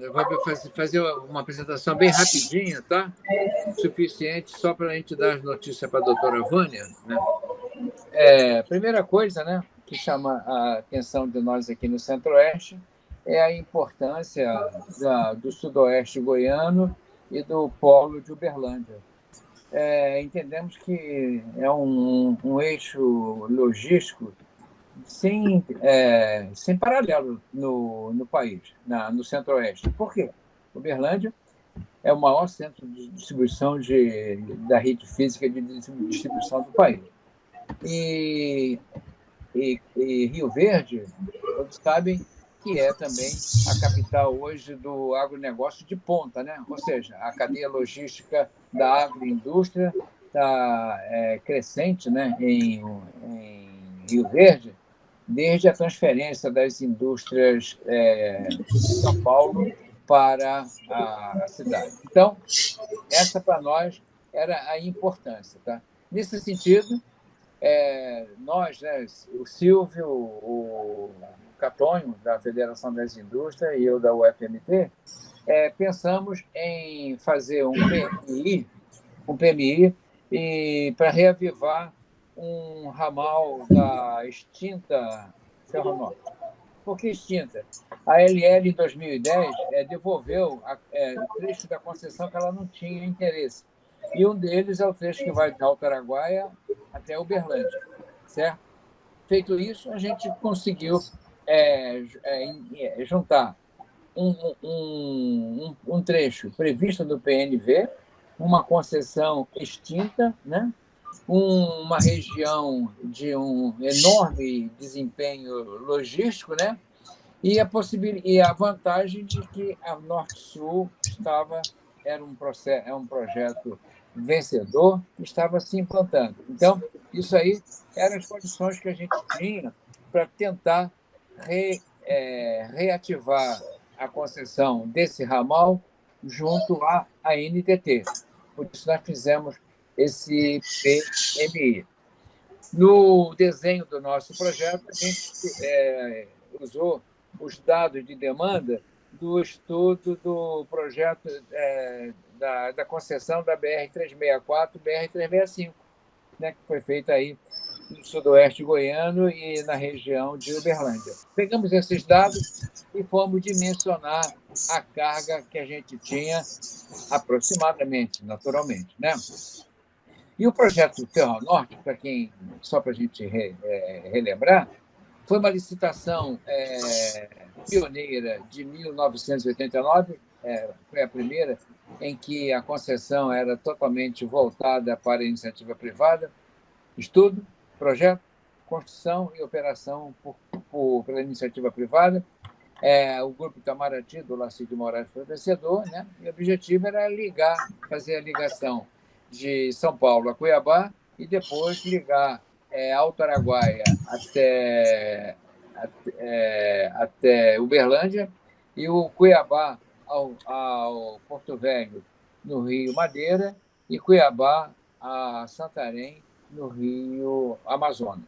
Eu vou fazer uma apresentação bem rapidinha, tá? Suficiente só para a gente dar as notícias para a doutora Vânia, né? Primeira coisa, né, que chama a atenção de nós aqui no Centro-Oeste é a importância do Sudoeste goiano e do Polo de Uberlândia. Entendemos que é um eixo logístico sem paralelo no país, no Centro-Oeste. Por quê? Uberlândia é o maior centro de distribuição da rede física de distribuição do país. E Rio Verde, todos sabem que é também a capital hoje do agronegócio de ponta, né? Ou seja, a cadeia logística da agroindústria está crescente, né, em Rio Verde, desde a transferência das indústrias de São Paulo para a cidade. Então, essa para nós era a importância. Tá? Nesse sentido, nós, né, o Silvio, o Catonho, da Federação das Indústrias, e eu da UFMT, pensamos em fazer um PMI e para reavivar um ramal da extinta Ferronorte. Por que extinta? A LL, em 2010, devolveu o trecho da concessão que ela não tinha interesse. E um deles é o trecho que vai de Alto Araguaia até Uberlândia, certo? Feito isso, a gente conseguiu juntar um trecho previsto do PNV, uma concessão extinta, né? Uma região de um enorme desempenho logístico, né? E a vantagem de que a Norte-Sul era um projeto vencedor que estava se implantando. Então, isso aí eram as condições que a gente tinha para tentar reativar a concessão desse ramal junto à NTT. Por isso, nós fizemos esse PMI. No desenho do nosso projeto, a gente usou os dados de demanda do estudo do projeto da concessão da BR-364 e BR-365, né, que foi feita aí no sudoeste goiano e na região de Uberlândia. Pegamos esses dados e fomos dimensionar a carga que a gente tinha aproximadamente, naturalmente, né? E o projeto Ferronorte, só para a gente relembrar, foi uma licitação pioneira de 1989, foi a primeira em que a concessão era totalmente voltada para a iniciativa privada, estudo, projeto, construção e operação pela iniciativa privada. O Grupo Itamaraty, do Laci de Moraes, foi vencedor, né? E o objetivo era fazer a ligação de São Paulo a Cuiabá e depois ligar Alto Araguaia até Uberlândia e o Cuiabá ao Porto Velho, no Rio Madeira, e Cuiabá a Santarém, no Rio Amazonas.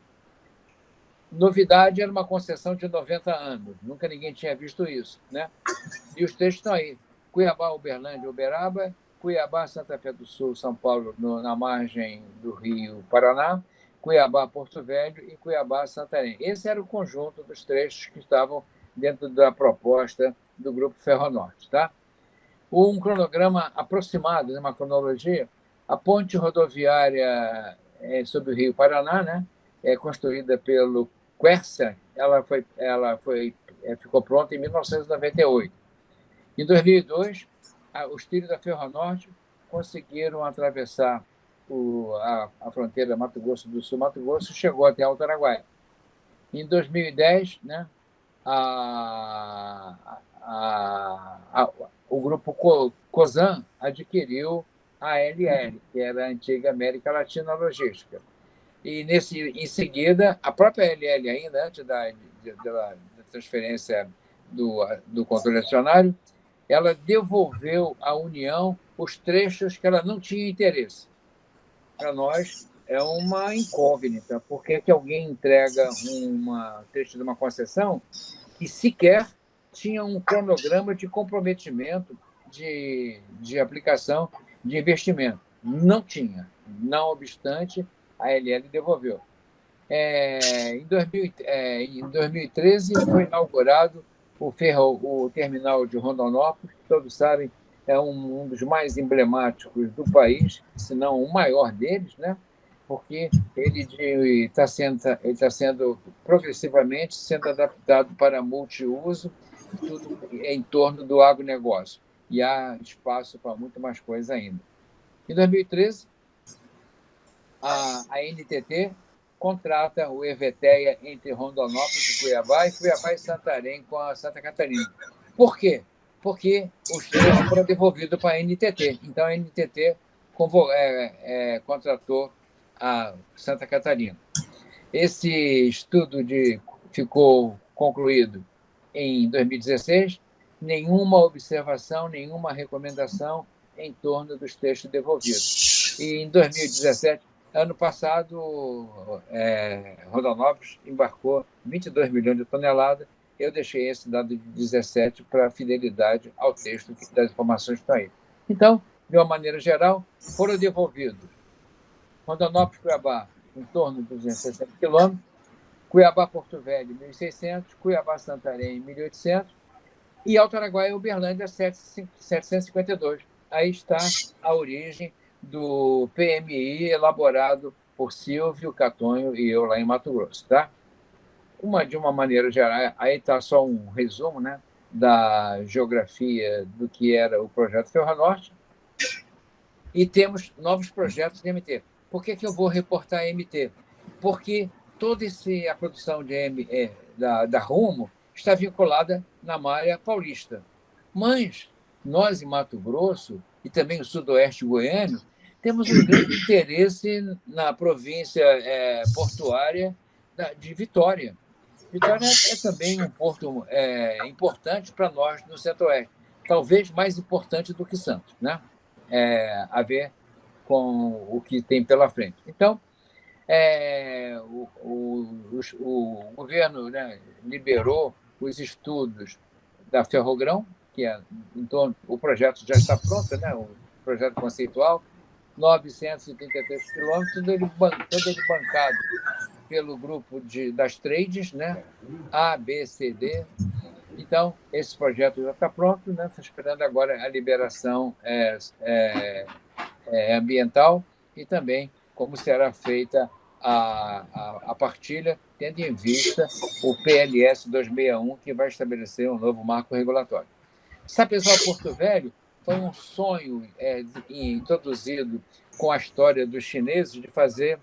Novidade, era uma concessão de 90 anos, nunca ninguém tinha visto isso, né? E os trechos estão aí: Cuiabá, Uberlândia, Uberaba, Cuiabá, Santa Fé do Sul, São Paulo, na margem do Rio Paraná, Cuiabá, Porto Velho e Cuiabá, Santarém. Esse era o conjunto dos trechos que estavam dentro da proposta do Grupo Ferronorte. Tá? Um cronograma aproximado, uma cronologia: a ponte rodoviária sobre o Rio Paraná, né, construída pelo Quercia, ficou pronta em 1998. Em 2002, os trilhos da Ferronorte conseguiram atravessar a fronteira Mato Grosso do Sul, Mato Grosso, e chegou até Alto Araguaia. Em 2010, né, o grupo COSAN adquiriu a ALL, que era a antiga América Latina Logística. E, em seguida, a própria ALL, ainda antes da transferência do controle acionário, ela devolveu à União os trechos que ela não tinha interesse. Para nós, é uma incógnita. Por que alguém entrega trecho de uma concessão que sequer tinha um cronograma de comprometimento de aplicação de investimento. Não tinha. Não obstante, a ALL devolveu. Em 2013, foi inaugurado o terminal de Rondonópolis, que todos sabem, é um dos mais emblemáticos do país, se não o maior deles, né? Porque ele está sendo progressivamente sendo adaptado para multiuso, tudo em torno do agronegócio. E há espaço para muito mais coisa ainda. Em 2013, a NTT contrata o EVTEA entre Rondonópolis e Cuiabá e Santarém com a Santa Catarina. Por quê? Porque os trechos foram devolvidos para a NTT. Então, a NTT contratou a Santa Catarina. Esse estudo ficou concluído em 2016, nenhuma observação, nenhuma recomendação em torno dos trechos devolvidos. E em 2017, ano passado, Rondonópolis embarcou 22 milhões de toneladas. Eu deixei esse dado de 17 para fidelidade ao texto das informações que estão aí. Então, de uma maneira geral, foram devolvidos Rondonópolis, Cuiabá, em torno de 260 quilômetros, Cuiabá-Porto Velho, 1.600, Cuiabá-Santarém, 1.800, e Alto Araguaia e Uberlândia, 752. Aí está a origem do PMI elaborado por Silvio Catonho e eu lá em Mato Grosso. Tá? De uma maneira geral, aí está só um resumo, né, da geografia do que era o projeto Ferronorte, e temos novos projetos de MT. Por que eu vou reportar a MT? Porque toda a produção da Rumo está vinculada na malha paulista. Mas nós, em Mato Grosso, e também o sudoeste goiano, temos um grande interesse na província portuária de Vitória. Vitória é também um porto importante para nós no centro-oeste, talvez mais importante do que Santos, né? A ver com o que tem pela frente. Então, o governo, né, liberou os estudos da Ferrogrão, que então, o projeto já está pronto, né, o projeto conceitual, 933 quilômetros, todo ele bancado pelo grupo das trades, né, A, B, C, D. Então, esse projeto já está pronto, né? Estou esperando agora a liberação ambiental e também como será feita a partilha, tendo em vista o PLS 261, que vai estabelecer um novo marco regulatório. Sapezal-Porto Velho foi um sonho introduzido com a história dos chineses de fazer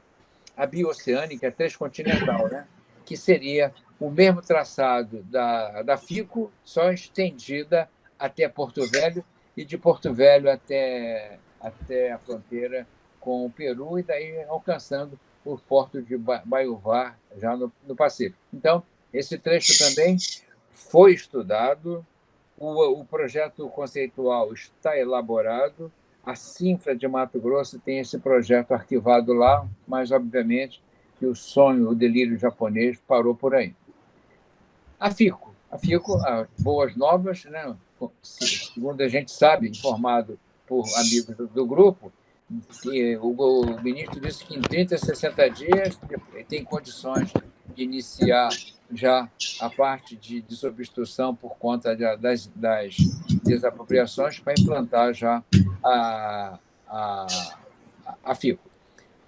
a bioceânica transcontinental, né? Que seria o mesmo traçado da FICO, só estendida até Porto Velho e de Porto Velho até a fronteira com o Peru e daí alcançando o porto de Baiuvar, já no Pacífico. Então, esse trecho também foi estudado, o projeto conceitual está elaborado, a Cinfra de Mato Grosso tem esse projeto arquivado lá, mas, obviamente, que o sonho, o delírio japonês parou por aí. A FICO, boas novas, né? Segundo a gente sabe, informado por amigos do grupo, que o ministro disse que em 30 a 60 dias tem condições de iniciar já a parte de substituição por conta das desapropriações para implantar já a FICO.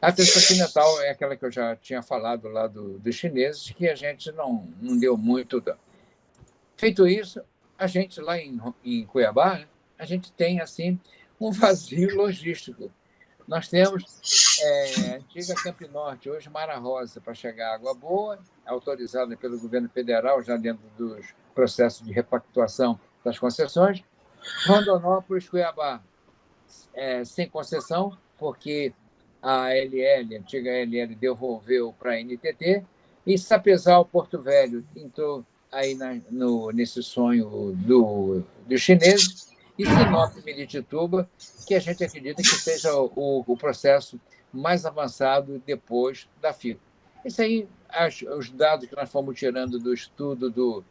A transcontinental é aquela que eu já tinha falado lá dos chineses, que a gente não deu muito. Feito isso, a gente lá em Cuiabá, né, a gente tem assim um vazio logístico. Nós temos a antiga Camp Norte, hoje Mara Rosa, para chegar água boa, autorizada pelo governo federal, já dentro dos processos de repactuação das concessões. Rondonópolis, Cuiabá, sem concessão, porque a antiga LL, devolveu para a NTT, e Sapezal, Porto Velho, entrou aí nesse sonho dos chineses, e Sinop, Miritituba, que a gente acredita que seja o processo mais avançado depois da FICO. Isso aí, os dados que nós fomos tirando do estudo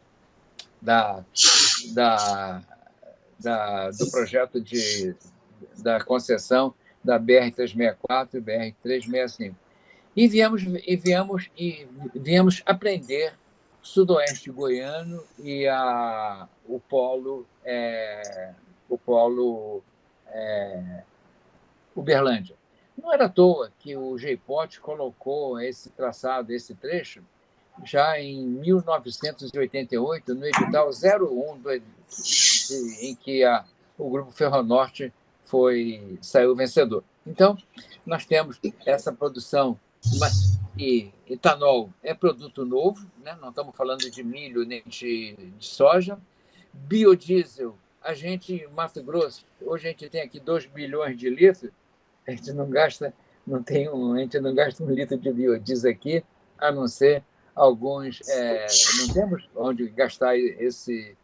da do projeto da concessão da BR-364 e BR-365. E viemos aprender sudoeste goiano e o polo Uberlândia. Não era à toa que o GEIPOT colocou esse traçado, esse trecho, já em 1988, no edital 01, em que o Grupo Ferronorte saiu vencedor. Então, nós temos essa produção, e etanol é produto novo, né? Não estamos falando de milho nem de soja. Biodiesel, a gente, em Mato Grosso, hoje a gente tem aqui 2 bilhões de litros, a gente não gasta, a gente não gasta 1 litro de biodiesel aqui, a não ser alguns, não temos onde gastar esse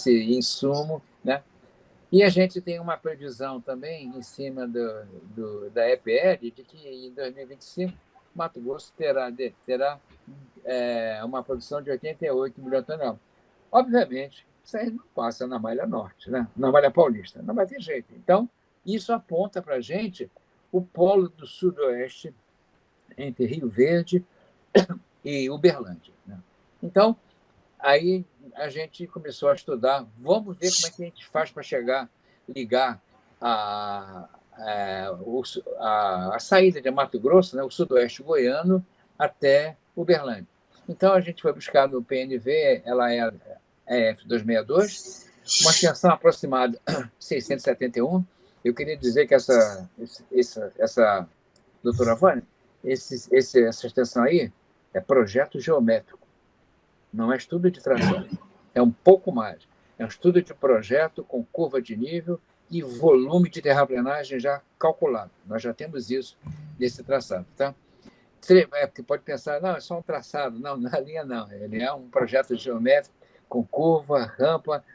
insumo, né? E a gente tem uma previsão também em cima da EPL de que em 2025 Mato Grosso terá uma produção de 88 milhões de toneladas. Obviamente, isso aí não passa na Malha Norte, né? Na Malha Paulista, não vai ter jeito. Então, isso aponta para a gente o polo do Sudoeste entre Rio Verde e Uberlândia, né? Então, aí a gente começou a estudar, vamos ver como é que a gente faz para ligar a saída de Mato Grosso, né, o sudoeste goiano, até Uberlândia. Então, a gente foi buscar no PNV, ela é a EF262, uma extensão aproximada de 671. Eu queria dizer que essa doutora Vânia, essa extensão aí é projeto geométrico, não é estudo de tração, é um pouco mais. É um estudo de projeto com curva de nível e volume de terraplenagem já calculado. Nós já temos isso nesse traçado. Tá? Porque pode pensar, não, é só um traçado. Não, na linha não. Ele é um projeto geométrico com curva,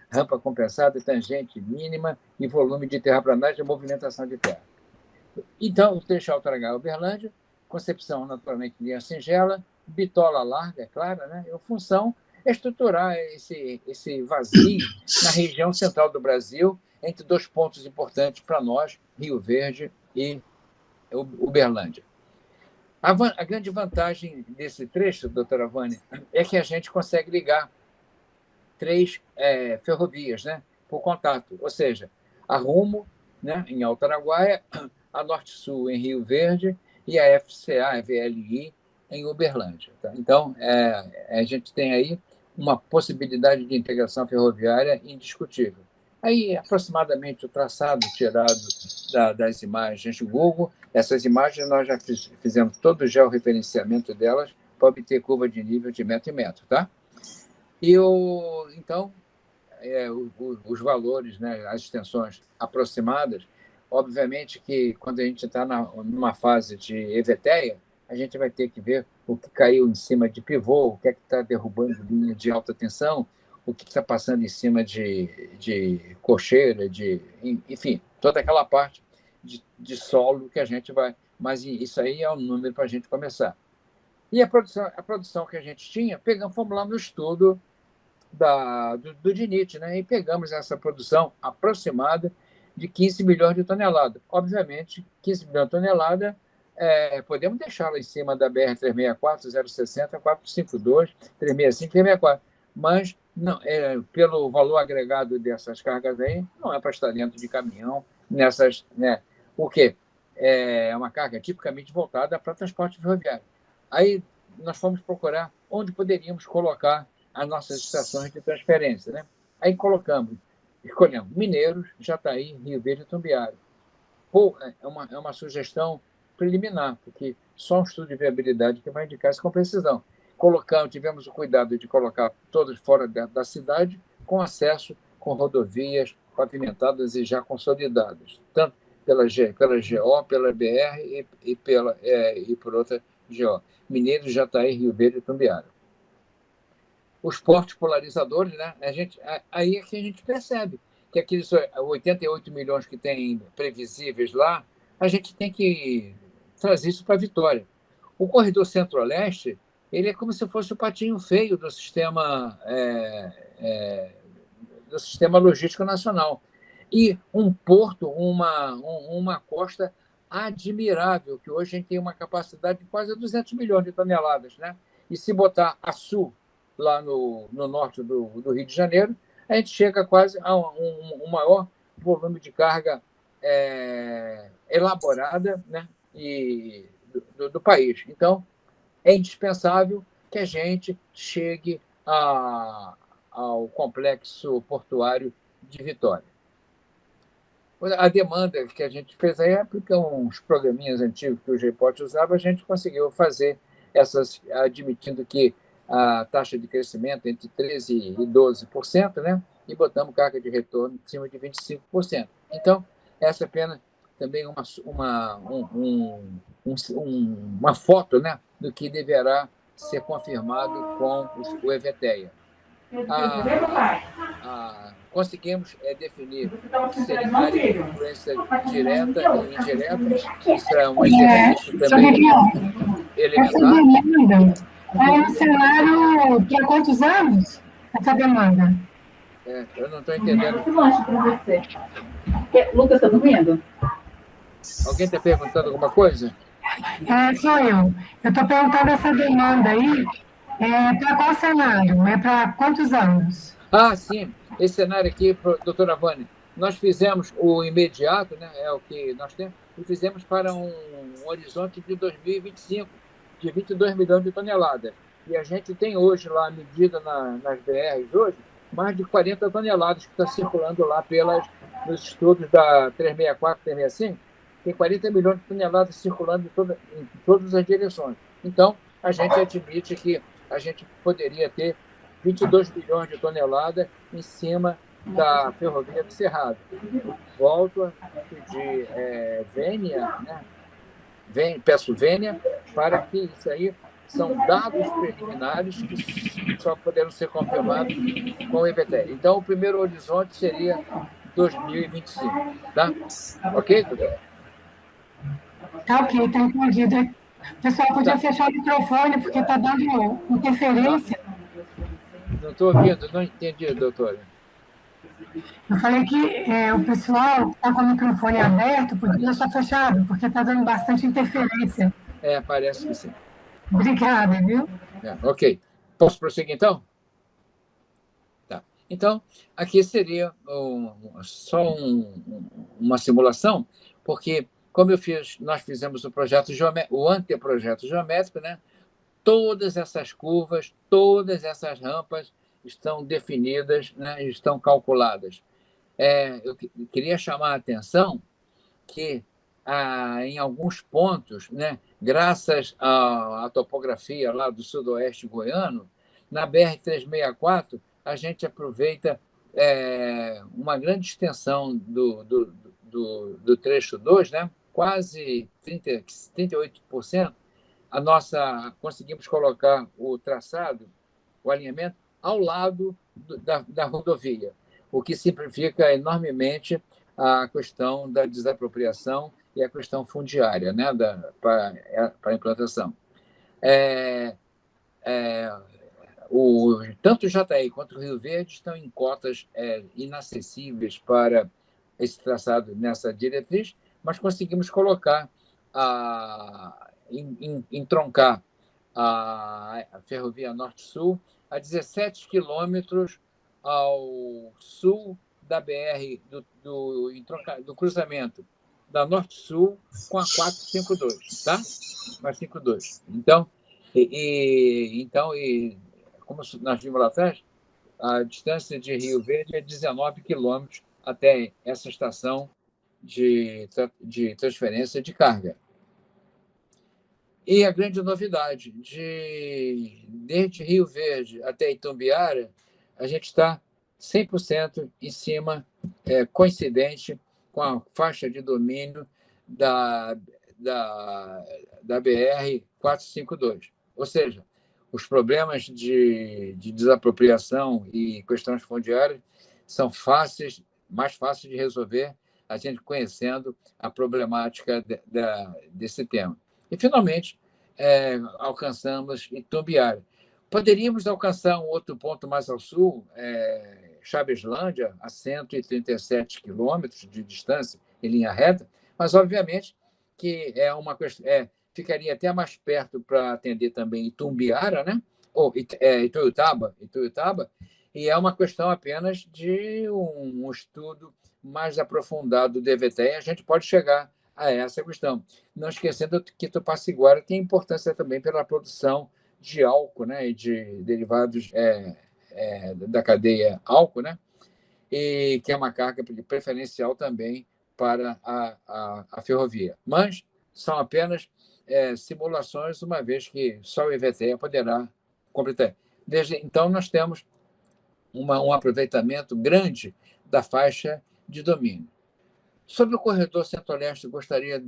rampa compensada, tangente mínima e volume de terraplenagem e movimentação de terra. Então, o trecho Alto H Uberlândia, concepção naturalmente linha singela, bitola larga, é claro, né? E a função é estruturar esse vazio na região central do Brasil, entre 2 pontos importantes para nós, Rio Verde e Uberlândia. A grande vantagem desse trecho, doutora Vânia, é que a gente consegue ligar 3 ferrovias, né, por contato, ou seja, a Rumo, né, em Alto Araguaia, a Norte-Sul em Rio Verde e a FCA, a VLI, em Uberlândia. Tá? Então, a gente tem aí uma possibilidade de integração ferroviária indiscutível. Aí, aproximadamente, o traçado tirado das imagens do Google, essas imagens nós já fizemos todo o georreferenciamento delas para obter curva de nível de metro em metro. Tá? Então, os valores, né, as extensões aproximadas, obviamente que quando a gente está numa fase de EVTEA, a gente vai ter que ver o que caiu em cima de pivô, o que é que está derrubando linha de alta tensão, o que está passando em cima de cocheira, enfim, toda aquela parte de solo que a gente vai... Mas isso aí é um número para a gente começar. E a produção que a gente tinha, fomos lá no estudo do DINIT, né? E pegamos essa produção aproximada de 15 milhões de toneladas. Obviamente, 15 milhões de toneladas, podemos deixá-la em cima da BR-364, 060, 452, 365, 364, mas não, pelo valor agregado dessas cargas aí, não é para estar dentro de caminhão nessas... Né? O quê? É uma carga tipicamente voltada para transporte ferroviário. Aí nós fomos procurar onde poderíamos colocar as nossas estações de transferência, né? Aí escolhemos Mineiros, Jataí, Rio Verde e Tumbiara. É uma sugestão preliminar, porque só um estudo de viabilidade que vai indicar isso com precisão. Tivemos o cuidado de colocar todos fora da cidade, com acesso, com rodovias pavimentadas e já consolidadas, tanto pela GO, pela BR e por outra GO. Mineiros, Jataí, Rio Verde e Tumbiara. Os portos polarizadores, né? Aí é que a gente percebe que aqueles 88 milhões que tem previsíveis lá, a gente tem que trazer isso para a Vitória. O corredor Centro-Oeste ele é como se fosse o patinho feio do sistema logístico nacional. E um porto, uma costa admirável, que hoje a gente tem uma capacidade de quase 200 milhões de toneladas. Né? E se botar a sul, lá no norte do Rio de Janeiro, a gente chega quase a um maior volume de carga elaborada, né? do país. Então, é indispensável que a gente chegue ao complexo portuário de Vitória. A demanda que a gente fez aí é porque uns programinhas antigos que o GPOT usava, a gente conseguiu fazer essas, admitindo que a taxa de crescimento entre 13% e 12%, né? E botamos carga de retorno em cima de 25%. Então, essa é apenas também uma foto, né, do que deverá ser confirmado com o EVTEA. Conseguimos definir cenário de influência direta e indireta. Isso é um exercício também elementar. É um cenário para quantos anos essa demanda? Eu não estou entendendo. Lucas, está dormindo? Alguém está perguntando alguma coisa? Sou eu. Eu estou perguntando essa demanda aí. Para qual cenário? É para quantos anos? Sim. Esse cenário aqui, doutora Vânia, nós fizemos o imediato, né, é o que nós temos, e fizemos para um horizonte de 2025, de 22 milhões de toneladas. E a gente tem hoje lá, medida nas BRs hoje, mais de 40 toneladas que está circulando lá nos estudos da 364, 365, tem 40 milhões de toneladas circulando em todas as direções. Então, a gente admite que a gente poderia ter 22 bilhões de toneladas em cima da ferrovia do Cerrado. Volto a pedir vênia, né? Peço vênia para que isso aí são dados preliminares que só poderão ser confirmados com o EVTEA. Então, o primeiro horizonte seria 2025. Tá? Ok, doutor? Tá ok, está entendido. Pessoal, podia fechar o microfone, porque está dando interferência. Não estou ouvindo, não entendi, doutora. Eu falei que o pessoal está com o microfone aberto, podia deixar fechado, porque está dando bastante interferência. Parece que sim. Obrigada, viu? Ok. Posso prosseguir, então? Tá. Então, aqui seria só uma simulação, porque, como nós fizemos o anteprojeto geométrico, né? Todas essas curvas, todas essas rampas estão definidas, né? Estão calculadas. Eu queria chamar a atenção que, em alguns pontos, né, graças à topografia lá do sudoeste goiano, na BR-364, a gente aproveita uma grande extensão do trecho 2, né, quase 38%, conseguimos colocar o traçado, o alinhamento, ao lado da rodovia, o que simplifica enormemente a questão da desapropriação e a questão fundiária, né, para a implantação. Tanto o Jataí quanto o Rio Verde estão em cotas inacessíveis para esse traçado nessa diretriz, mas conseguimos colocar, entroncar a Ferrovia Norte-Sul a 17 quilômetros ao sul da BR, do cruzamento da Norte-Sul com a 452, tá? 452. Então, como nós vimos lá atrás, a distância de Rio Verde é 19 quilômetros até essa estação de transferência de carga. E a grande novidade, desde Rio Verde até Itumbiara, a gente está 100% em cima, coincidente com a faixa de domínio da BR-452. Ou seja, os problemas de desapropriação e questões fundiárias são mais fáceis de resolver, a gente conhecendo a problemática desse tema. E, finalmente, alcançamos Itumbiara. Poderíamos alcançar um outro ponto mais ao sul, Chaveslândia, a 137 quilômetros de distância, em linha reta, mas, obviamente, que ficaria até mais perto para atender também Itumbiara, né? Ou Ituiutaba, e é uma questão apenas de um estudo mais aprofundado do EVTE, a gente pode chegar a essa questão. Não esquecendo que Tupaciguara tem importância também pela produção de álcool, né, e de derivados da cadeia álcool, né, e que é uma carga preferencial também para a ferrovia. Mas são apenas simulações, uma vez que só o IVTE poderá completar. Desde então, nós temos um aproveitamento grande da faixa de domínio. Sobre o corredor Centro-Oeste, gostaria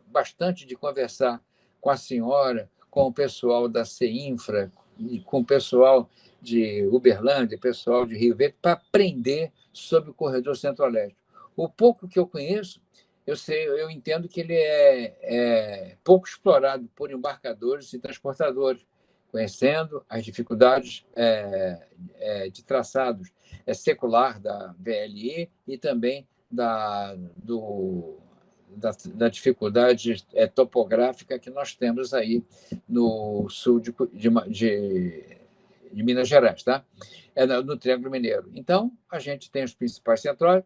bastante de conversar com a senhora, com o pessoal da CEINFRA, e com o pessoal de Uberlândia, pessoal de Rio Verde, para aprender sobre o corredor Centro-Oeste. O pouco que eu conheço, eu entendo que ele é pouco explorado por embarcadores e transportadores, conhecendo as dificuldades de traçados secular da VLI e também da dificuldade topográfica que nós temos aí no sul de Minas Gerais, tá? No Triângulo Mineiro. Então, a gente tem os principais centrais.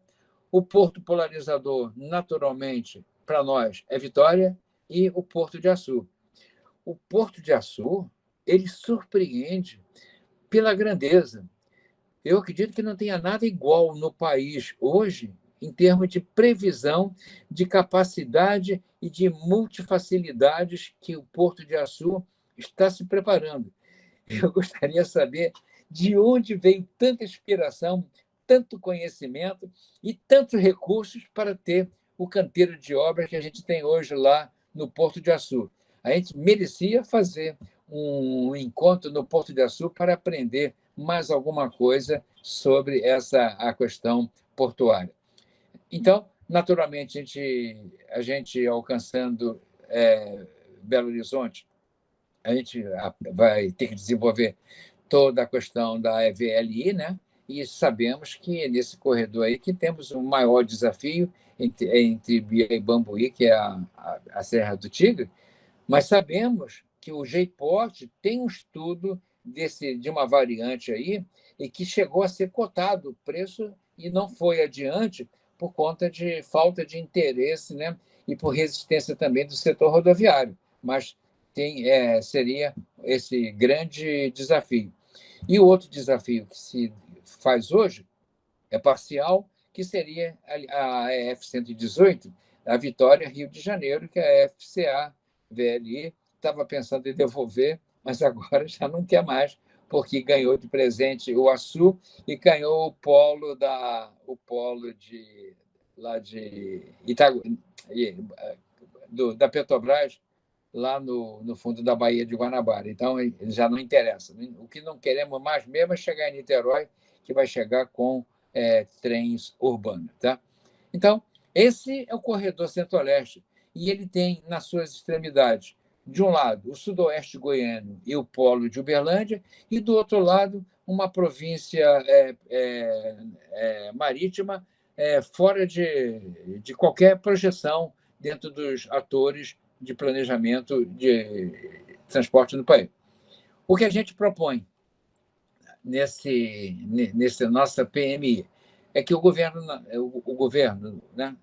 O porto polarizador, naturalmente, para nós, é Vitória e o Porto de Açu. O Porto de Açu, ele surpreende pela grandeza. Eu acredito que não tenha nada igual no país hoje em termos de previsão de capacidade e de multifacilidades que o Porto de Açu está se preparando. Eu gostaria de saber de onde veio tanta inspiração, tanto conhecimento e tantos recursos para ter o canteiro de obras que a gente tem hoje lá no Porto de Açu. A gente merecia fazer um encontro no Porto de Açu para aprender mais alguma coisa sobre a questão portuária. Então, naturalmente, a gente alcançando Belo Horizonte, a gente vai ter que desenvolver toda a questão da VLI, né? E sabemos que nesse corredor aí que temos um maior desafio entre Bia e Bambuí, que é a Serra do Tigre, mas sabemos que o J-Port tem um estudo de uma variante aí e que chegou a ser cotado o preço e não foi adiante por conta de falta de interesse, né? E por resistência também do setor rodoviário. Mas seria esse grande desafio. E o outro desafio que se faz hoje é parcial, que seria a EF-118, a Vitória Rio de Janeiro, que é a FCA VLI estava pensando em devolver, mas agora já não quer mais, porque ganhou de presente o Açu e ganhou o polo lá de da Petrobras, lá no fundo da Baía de Guanabara. Então, já não interessa. O que não queremos mais mesmo é chegar em Niterói, que vai chegar com trens urbanos. Tá? Então, esse é o corredor Centro-Oeste, e ele tem, nas suas extremidades, de um lado, o sudoeste goiano e o polo de Uberlândia, e, do outro lado, uma província marítima fora de qualquer projeção dentro dos atores de planejamento de transporte no país. O que a gente propõe nessa nossa PMI é que o governo né,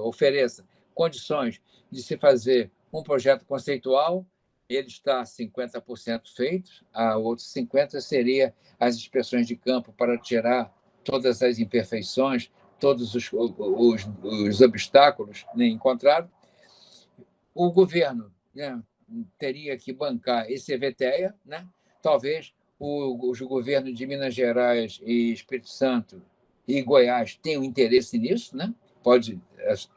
ofereça condições de se fazer um projeto conceitual. Ele está 50% feito, a outros 50% seria as inspeções de campo para tirar todas as imperfeições, todos os obstáculos, né, encontrados. O governo, né, teria que bancar esse EVTEA, né? Talvez os governos de Minas Gerais e Espírito Santo e Goiás tenham interesse nisso, né? Pode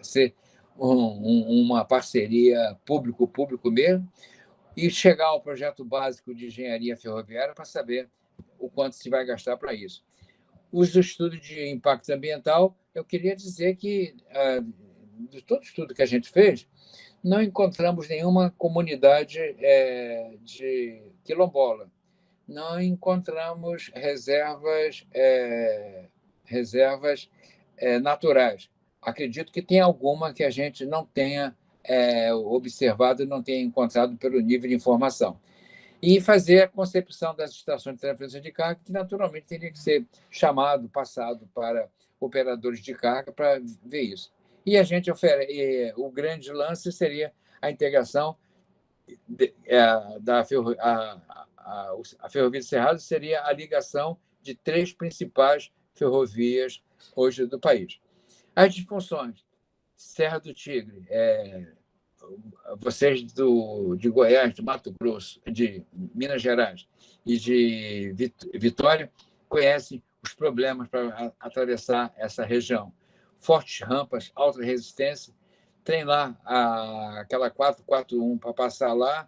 ser uma parceria público-público mesmo, e chegar ao projeto básico de engenharia ferroviária para saber o quanto se vai gastar para isso. Os estudos de impacto ambiental, eu queria dizer que de todo estudo que a gente fez, não encontramos nenhuma comunidade de quilombola, não encontramos reservas naturais. Acredito que tem alguma que a gente não tenha observado, não tenha encontrado pelo nível de informação. E fazer a concepção das estações de transferência de carga, que naturalmente teria que ser passado para operadores de carga para ver isso. E a gente o grande lance seria a integração da a Ferrovia do Cerrado seria a ligação de 3 principais ferrovias hoje do país. As disfunções, Serra do Tigre, vocês de Goiás, de Mato Grosso, de Minas Gerais e de Vitória conhecem os problemas para atravessar essa região. Fortes rampas, alta resistência, tem lá aquela 441 para passar lá,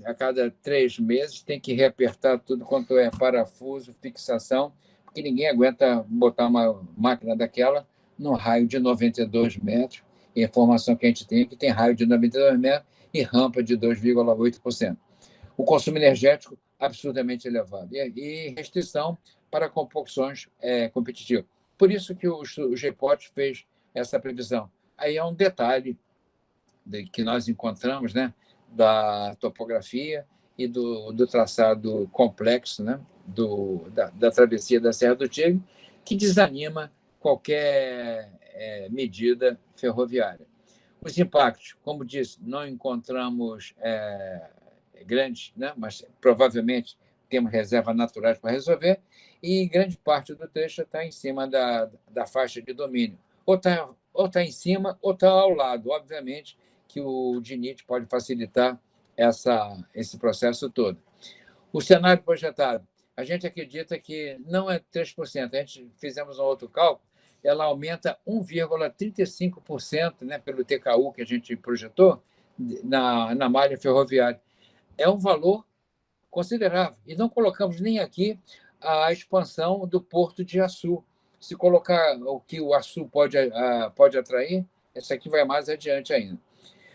a cada 3 meses tem que reapertar tudo quanto é parafuso, fixação, porque ninguém aguenta botar uma máquina daquela no raio de 92 metros. E a informação que a gente tem é que tem raio de 92 metros e rampa de 2,8%. O consumo energético absurdamente elevado e restrição para composições competitivas. Por isso que o GPOT fez essa previsão. Aí é um detalhe que nós encontramos, né, da topografia e do traçado complexo, né, da travessia da Serra do Tigre, que desanima qualquer medida ferroviária. Os impactos, como disse, não encontramos grandes, né, mas provavelmente temos reservas naturais para resolver, e grande parte do trecho está em cima da faixa de domínio. Ou está em cima ou está ao lado. Obviamente que o DNIT pode facilitar esse processo todo. O cenário projetado, a gente acredita que não é 3%, a gente fizemos um outro cálculo, ela aumenta 1,35%, né, pelo TKU que a gente projetou na malha ferroviária. É um valor considerável. E não colocamos nem aqui a expansão do Porto de Açu. Se colocar o que o Açu pode atrair, esse aqui vai mais adiante ainda.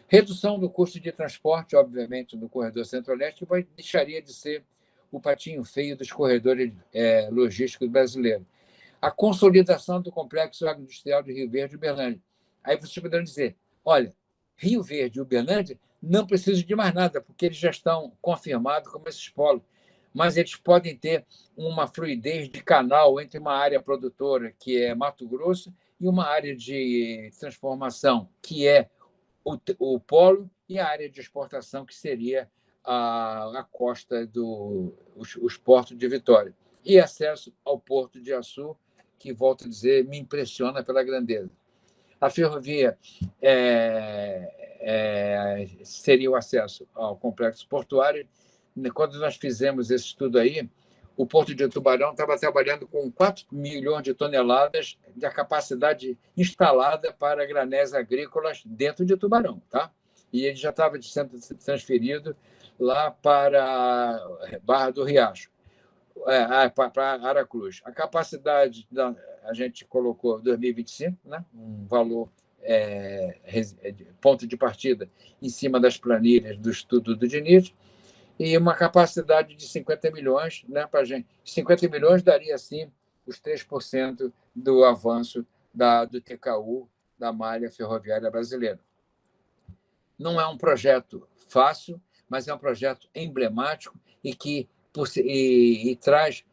Redução do custo de transporte, obviamente, do corredor Centro-Oeste, que deixaria de ser o patinho feio dos corredores logísticos brasileiros. A consolidação do complexo agroindustrial de Rio Verde e Uberlândia. Aí vocês poderão dizer, olha, Rio Verde e Uberlândia não precisam de mais nada, porque eles já estão confirmados como esses polos, mas eles podem ter uma fluidez de canal entre uma área produtora, que é Mato Grosso, e uma área de transformação, que é o polo, e a área de exportação, que seria a costa os portos de Vitória. E acesso ao Porto de Açu, que, volto a dizer, me impressiona pela grandeza. A ferrovia seria o acesso ao complexo portuário. Quando nós fizemos esse estudo aí, o Porto de Tubarão estava trabalhando com 4 milhões de toneladas da capacidade instalada para granéis agrícolas dentro de Tubarão, tá? E ele já estava sendo transferido lá para Barra do Riacho, para Aracruz. A capacidade, a gente colocou 2025, né? Um valor, ponto de partida, em cima das planilhas do estudo do DNIT, e uma capacidade de 50 milhões, né, para a gente. 50 milhões daria, sim, os 3% do avanço do TKU, da malha ferroviária brasileira. Não é um projeto fácil, mas é um projeto emblemático e que traz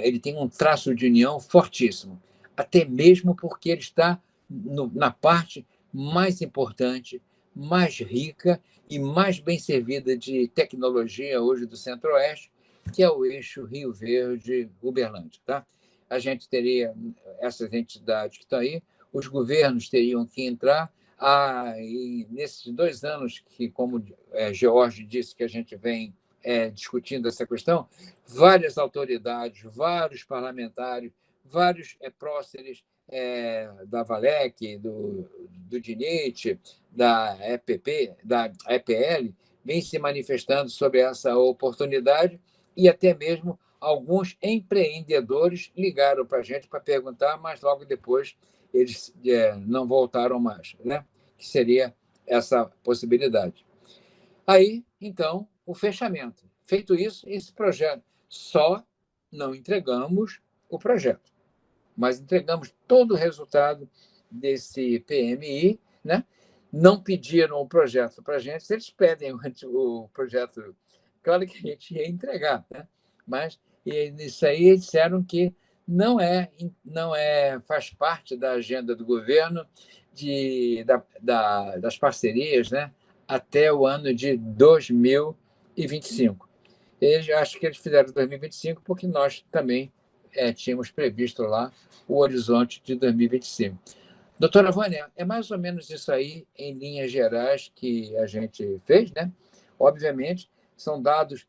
ele tem um traço de união fortíssimo, até mesmo porque ele está na parte mais importante, mais rica e mais bem servida de tecnologia hoje do Centro-Oeste, que é o eixo Rio Verde-Uberlândia. Tá? A gente teria essas entidades que estão aí, os governos teriam que entrar, e nesses 2 anos que, como George disse, que a gente vem discutindo essa questão, várias autoridades, vários parlamentares, vários próceres da Valec, do DNIT, da EPP, da EPL, vêm se manifestando sobre essa oportunidade, e até mesmo alguns empreendedores ligaram para a gente para perguntar, mas logo depois eles não voltaram mais, né? Que seria essa possibilidade. Aí, então, o fechamento. Feito isso, esse projeto. Só não entregamos o projeto, mas entregamos todo o resultado desse PMI, né? Não pediram o projeto para a gente, se eles pedem o projeto, claro que a gente ia entregar, né? Mas isso aí eles disseram que não faz parte da agenda do governo das parcerias, né? Até o ano de 2025. Acho que eles fizeram 2025 porque nós também tínhamos previsto lá o horizonte de 2025. Doutora Vânia, é mais ou menos isso aí, em linhas gerais, que a gente fez, né? Obviamente, são dados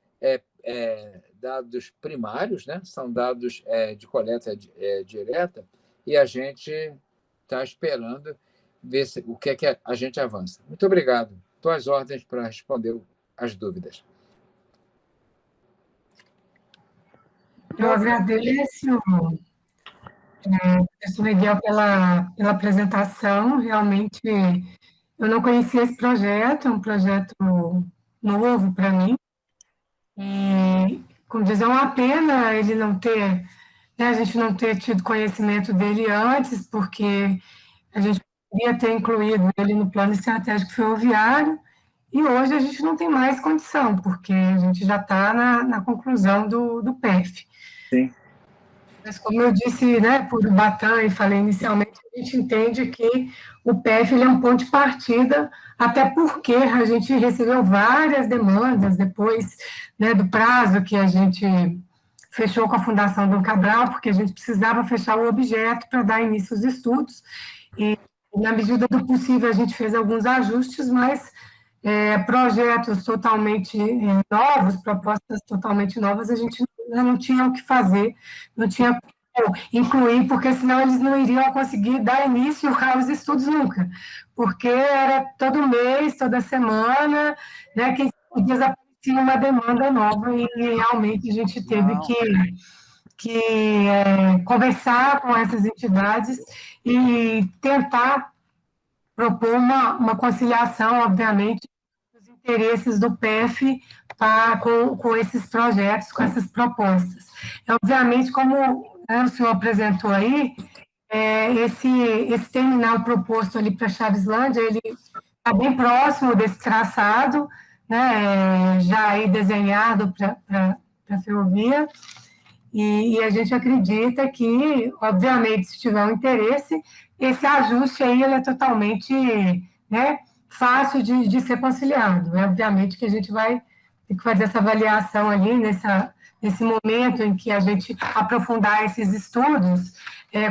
primários, né? São dados de coleta direta, e a gente está esperando ver o que é que a gente avança. Muito obrigado. Estou às ordens para responder as dúvidas. Eu agradeço, professor Miguel, pela apresentação. Realmente, eu não conhecia esse projeto, é um projeto novo para mim. E, como dizer, é uma pena ele não ter, né, a gente não ter tido conhecimento dele antes, porque a gente poderia ter incluído ele no plano estratégico ferroviário, e hoje a gente não tem mais condição, porque a gente já está na conclusão do PEF. Sim. Mas, como eu disse, né, por Urubatã e falei inicialmente, a gente entende que o PEF ele é um ponto de partida, até porque a gente recebeu várias demandas depois, né, do prazo que a gente fechou com a Fundação Dom Cabral, porque a gente precisava fechar o objeto para dar início aos estudos, e na medida do possível a gente fez alguns ajustes, mas projetos totalmente novos, propostas totalmente novas, a gente não tinha o que fazer, não tinha como incluir, porque senão eles não iriam conseguir dar início aos estudos nunca, porque era todo mês, toda semana, né, que dias aparecia uma demanda nova e realmente a gente teve que conversar com essas entidades e tentar propor uma conciliação, obviamente, dos interesses do PEF com esses projetos, com essas propostas. Obviamente, como o senhor apresentou aí, esse terminal proposto ali para Chaveslândia, ele está bem próximo desse traçado, né, já aí desenhado para a ferrovia, e a gente acredita que, obviamente, se tiver um interesse, esse ajuste aí ele é totalmente, né, fácil de ser conciliado. Obviamente que a gente vai ter que fazer essa avaliação ali nesse momento em que a gente aprofundar esses estudos,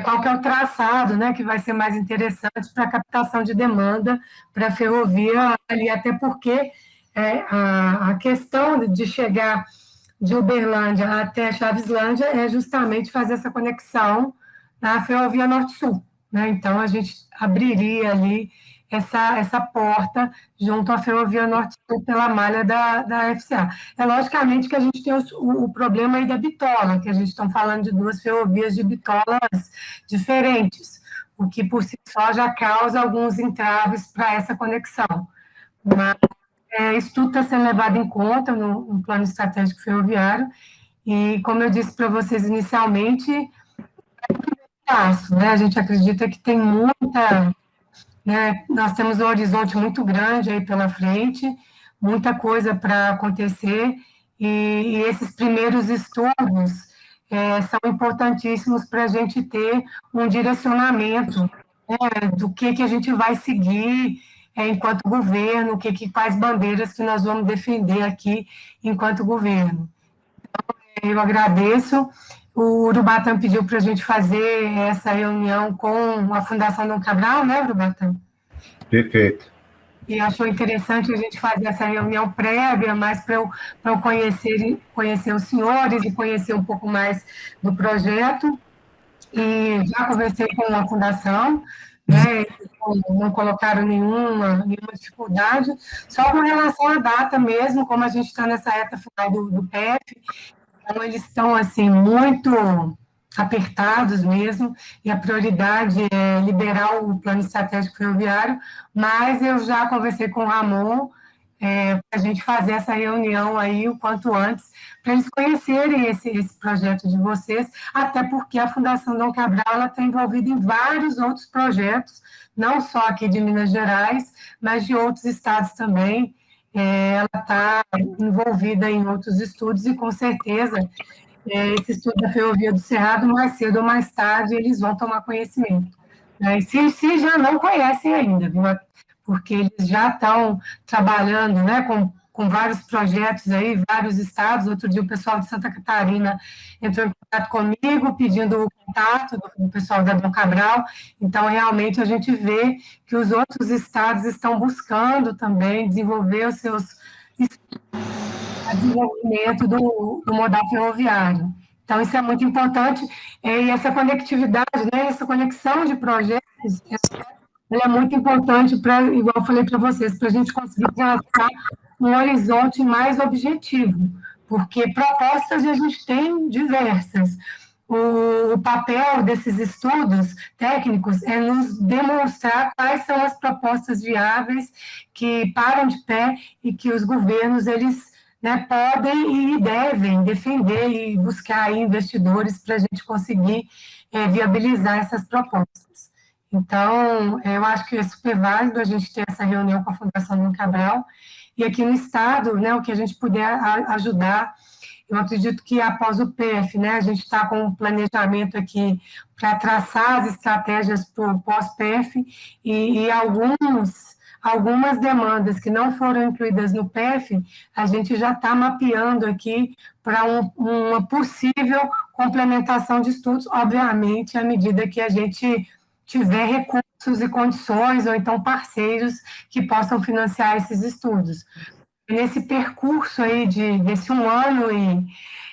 qual que é o traçado, né, que vai ser mais interessante para a captação de demanda para a ferrovia ali, até porque a questão de chegar de Uberlândia até Chaveslândia é justamente fazer essa conexão na Ferrovia Norte-Sul, né? Então, a gente abriria ali essa porta junto à Ferrovia Norte-Sul pela malha da FCA. Logicamente que a gente tem o problema aí da bitola, que a gente está falando de duas ferrovias de bitolas diferentes, o que por si só já causa alguns entraves para essa conexão. Mas isso tudo está sendo levado em conta no plano estratégico ferroviário, e, como eu disse para vocês inicialmente, né, a gente acredita que tem muita, né, nós temos um horizonte muito grande aí pela frente, muita coisa para acontecer, e esses primeiros estudos são importantíssimos para a gente ter um direcionamento, né, do que a gente vai seguir enquanto governo, quais bandeiras que nós vamos defender aqui enquanto governo. Então, eu agradeço. O Urubatã pediu para a gente fazer essa reunião com a Fundação Dom Cabral, né, Urubatã? Perfeito. E achou interessante a gente fazer essa reunião prévia, mais para eu conhecer os senhores e conhecer um pouco mais do projeto. E já conversei com a Fundação, né, não colocaram nenhuma dificuldade, só com relação à data mesmo, como a gente está nessa reta final do PEF, Então, eles estão, assim, muito apertados mesmo, e a prioridade é liberar o plano estratégico ferroviário, mas eu já conversei com o Ramon, para a gente fazer essa reunião aí o quanto antes, para eles conhecerem esse projeto de vocês, até porque a Fundação Dom Cabral está envolvida em vários outros projetos, não só aqui de Minas Gerais, mas de outros estados também. Ela está envolvida em outros estudos e, com certeza, esse estudo da Ferrovia do Cerrado, mais cedo ou mais tarde, eles vão tomar conhecimento. Né? E se já não conhecem ainda, viu? Porque eles já estão trabalhando, né, com vários projetos aí, vários estados. Outro dia o pessoal de Santa Catarina entrou em contato comigo, pedindo o contato do pessoal da Dom Cabral. Então, realmente, a gente vê que os outros estados estão buscando também desenvolver os seus desenvolvimento do modal ferroviário. Então, isso é muito importante, e essa conectividade, né, essa conexão de projetos, ela é muito importante para, igual eu falei para vocês, para a gente conseguir traçar um horizonte mais objetivo, porque propostas a gente tem diversas. O papel desses estudos técnicos é nos demonstrar quais são as propostas viáveis que param de pé e que os governos, eles, né, podem e devem defender e buscar investidores para a gente conseguir viabilizar essas propostas. Então, eu acho que é super válido a gente ter essa reunião com a Fundação Dom Cabral, e aqui no Estado, né, o que a gente puder ajudar. Eu acredito que após o PF, né, a gente está com um planejamento aqui para traçar as estratégias para o pós-PF, e algumas demandas que não foram incluídas no PF, a gente já está mapeando aqui para uma possível complementação de estudos, obviamente, à medida que a gente tiver recursos e condições, ou então parceiros que possam financiar esses estudos. Nesse percurso aí desse um ano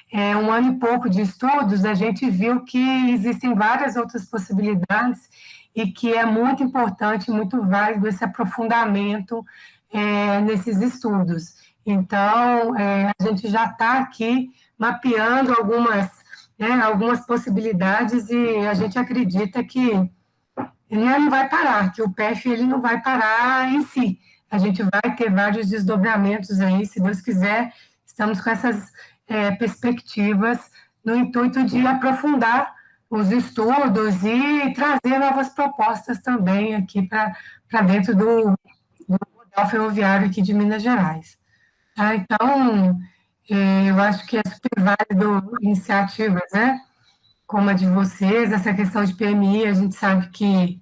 e pouco de estudos, a gente viu que existem várias outras possibilidades e que é muito importante, muito válido esse aprofundamento nesses estudos. Então, a gente já está aqui mapeando algumas possibilidades, e a gente acredita que ele não vai parar, que o PF ele não vai parar em si. A gente vai ter vários desdobramentos aí, se Deus quiser. Estamos com essas perspectivas no intuito de aprofundar os estudos e trazer novas propostas também aqui para dentro do modal ferroviário aqui de Minas Gerais. Tá? Então, eu acho que é super válido iniciativas, né? Como a de vocês, essa questão de PMI, a gente sabe que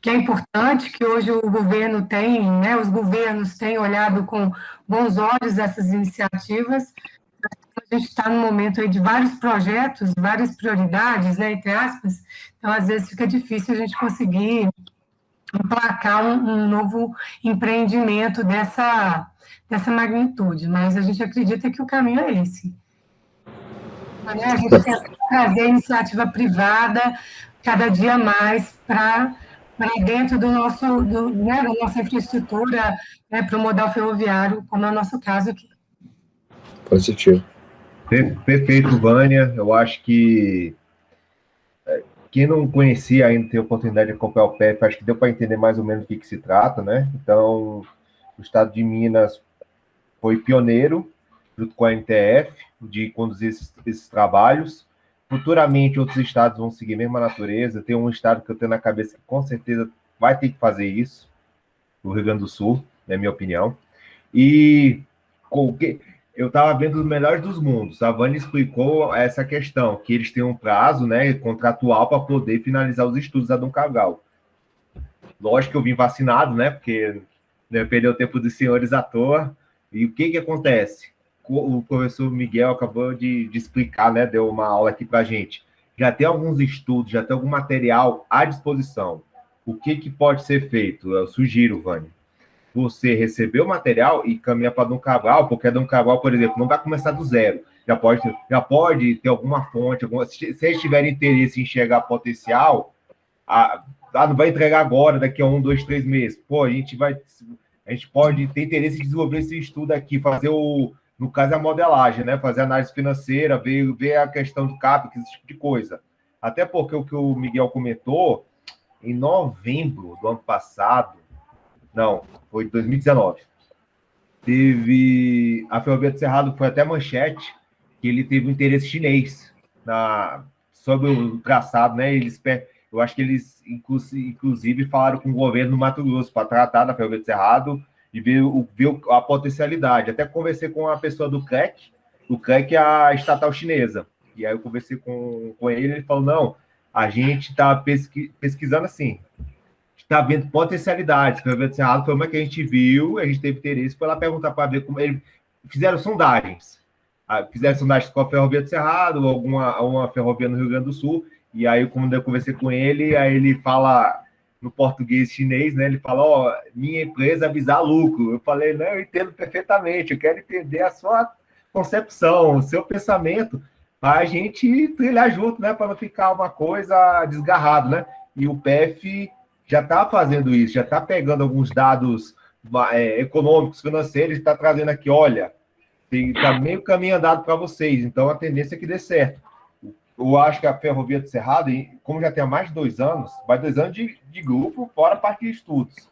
é importante, que hoje o governo tem, né, os governos têm olhado com bons olhos essas iniciativas. A gente está num momento aí de vários projetos, várias prioridades, né, entre aspas, então às vezes fica difícil a gente conseguir emplacar um novo empreendimento dessa magnitude, mas a gente acredita que o caminho é esse. A gente quer trazer a iniciativa privada cada dia mais para dentro da nossa infraestrutura, né, para o modal ferroviário, como é o nosso caso aqui. Positivo. Perfeito, Vânia. Eu acho que quem não conhecia ainda tem a oportunidade de acompanhar o PF, acho que deu para entender mais ou menos do que se trata, né? Então, o Estado de Minas foi pioneiro, junto com a MTF, de conduzir esses trabalhos. Futuramente, outros estados vão seguir a mesma natureza. Tem um estado que eu tenho na cabeça que, com certeza, vai ter que fazer isso, o Rio Grande do Sul, na minha opinião. E eu estava vendo os melhores dos mundos. A Vânia explicou essa questão, que eles têm um prazo, né, contratual para poder finalizar os estudos da Dom Cabral. Lógico que eu vim vacinado, né, porque perdeu o tempo dos senhores à toa. E o que acontece? O professor Miguel acabou de explicar, né, deu uma aula aqui para a gente. Já tem alguns estudos, já tem algum material à disposição. O que pode ser feito? Eu sugiro, Vânia, você receber o material e caminhar para Dom Cabral, porque a Dom Cabral, por exemplo, não vai começar do zero. Já pode ter alguma fonte, se eles tiverem interesse em enxergar potencial, não vai entregar agora, daqui a 1, 2, 3 meses. Pô, a gente pode ter interesse em desenvolver esse estudo aqui, fazer no caso, a modelagem, né? Fazer análise financeira, ver a questão do CAPEX, esse tipo de coisa. Até porque o que o Miguel comentou, em novembro do ano passado, não, foi 2019, teve a Ferrovia do Cerrado, foi até manchete, que ele teve um interesse chinês sobre o traçado, né? Eu acho que eles, inclusive, falaram com o governo do Mato Grosso para tratar da Ferrovia do Cerrado e ver a potencialidade. Até conversei com uma pessoa do CREC, o CREC é a estatal chinesa, e aí eu conversei com ele falou, não, a gente está pesquisando assim, está vendo potencialidades. Ferrovia do Cerrado foi uma que a gente viu, a gente teve interesse, foi lá perguntar para ver como eles fizeram sondagens. Fizeram sondagens com a Ferrovia do Cerrado, uma ferrovia no Rio Grande do Sul, e aí, quando eu conversei com ele, aí ele fala no português chinês, né? Ele fala, ó, minha empresa visar lucro. Eu falei, não, eu entendo perfeitamente, eu quero entender a sua concepção, o seu pensamento, para a gente trilhar junto, né? Para não ficar uma coisa desgarrado, né? E o PF já está fazendo isso, já está pegando alguns dados econômicos, financeiros, está trazendo aqui, olha, está meio caminho andado para vocês, então a tendência é que dê certo. Eu acho que a Ferrovia do Cerrado, como já tem há mais de 2 anos, vai 2 anos de grupo, fora a parte de estudos.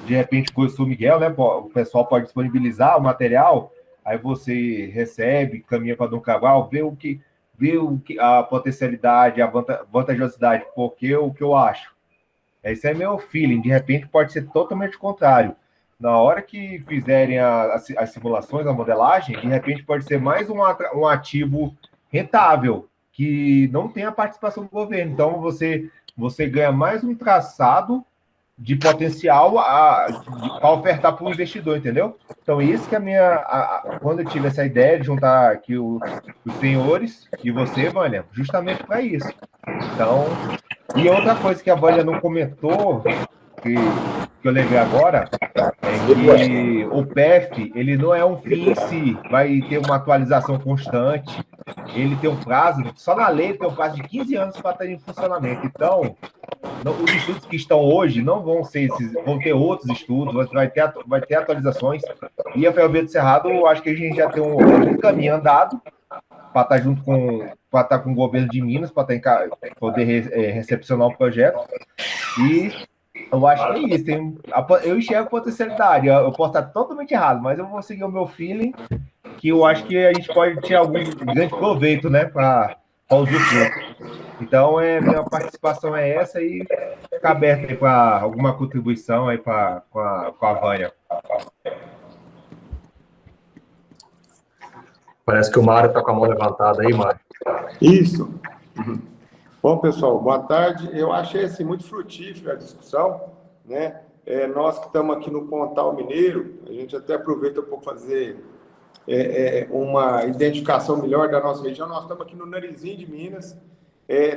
De repente, com o São Miguel, né, o pessoal pode disponibilizar o material, aí você recebe, caminha para Dom Cabral, vê a potencialidade, a vantajosidade, porque o que eu acho. Esse é meu feeling, de repente pode ser totalmente contrário. Na hora que fizerem as simulações, a modelagem, de repente pode ser mais um ativo rentável, que não tem a participação do governo. Então, você ganha mais um traçado de potencial para ofertar para o investidor, entendeu? Então, isso que quando eu tive essa ideia de juntar aqui os senhores e você, Vânia, justamente para isso. Então, e outra coisa que a Vânia não comentou, que eu lembrei agora, é que o PEF, ele não é um fim em si, vai ter uma atualização constante, ele tem um prazo, só na lei ele tem um prazo de 15 anos para estar em funcionamento. Então, os estudos que estão hoje não vão ser esses, vão ter outros estudos, vai ter atualizações, e a Ferrovia do Cerrado, eu acho que a gente já tem um caminho andado para estar junto para estar com o governo de Minas, para poder recepcionar o projeto, e eu acho que é isso. Eu enxergo potencialidade. Eu posso estar totalmente errado, mas eu vou seguir o meu feeling, que eu acho que a gente pode tirar algum grande proveito, né, para usufruir. Então, minha participação é essa e ficar aberto aí para alguma contribuição aí com a Vânia. Parece que o Mário está com a mão levantada aí, Mário. Isso. Bom, pessoal, boa tarde. Eu achei assim, muito frutífera a discussão, né? Nós que estamos aqui no Pontal Mineiro, a gente até aproveita para fazer uma identificação melhor da nossa região. Nós estamos aqui no Narizinho de Minas,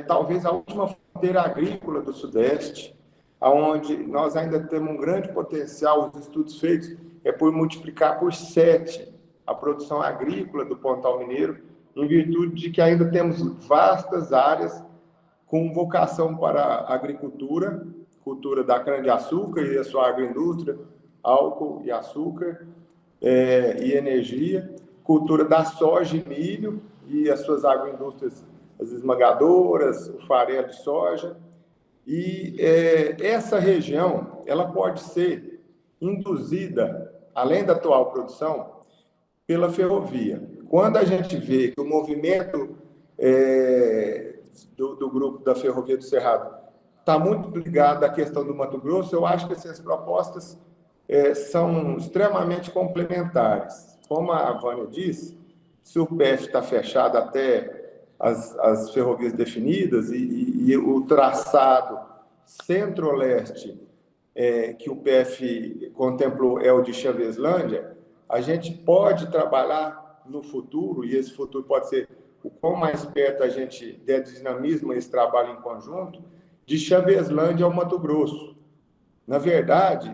talvez a última fronteira agrícola do Sudeste, onde nós ainda temos um grande potencial. Os estudos feitos por multiplicar por 7 a produção agrícola do Pontal Mineiro, em virtude de que ainda temos vastas áreas com vocação para a agricultura, cultura da cana-de-açúcar e a sua agroindústria, álcool e açúcar e energia, cultura da soja e milho e as suas agroindústrias, as esmagadoras, o farelo de soja. E essa região, ela pode ser induzida, além da atual produção, pela ferrovia. Quando a gente vê que o movimento do grupo da Ferrovia do Cerrado está muito ligado à questão do Mato Grosso, eu acho que essas propostas são extremamente complementares. Como a Vânia disse, se o PF está fechado até as ferrovias definidas e o traçado centro-leste que o PF contemplou é o de Chaveslândia, a gente pode trabalhar no futuro, e esse futuro pode ser o quão mais perto a gente der dinamismo a esse trabalho em conjunto, de Chaveslândia ao Mato Grosso. Na verdade,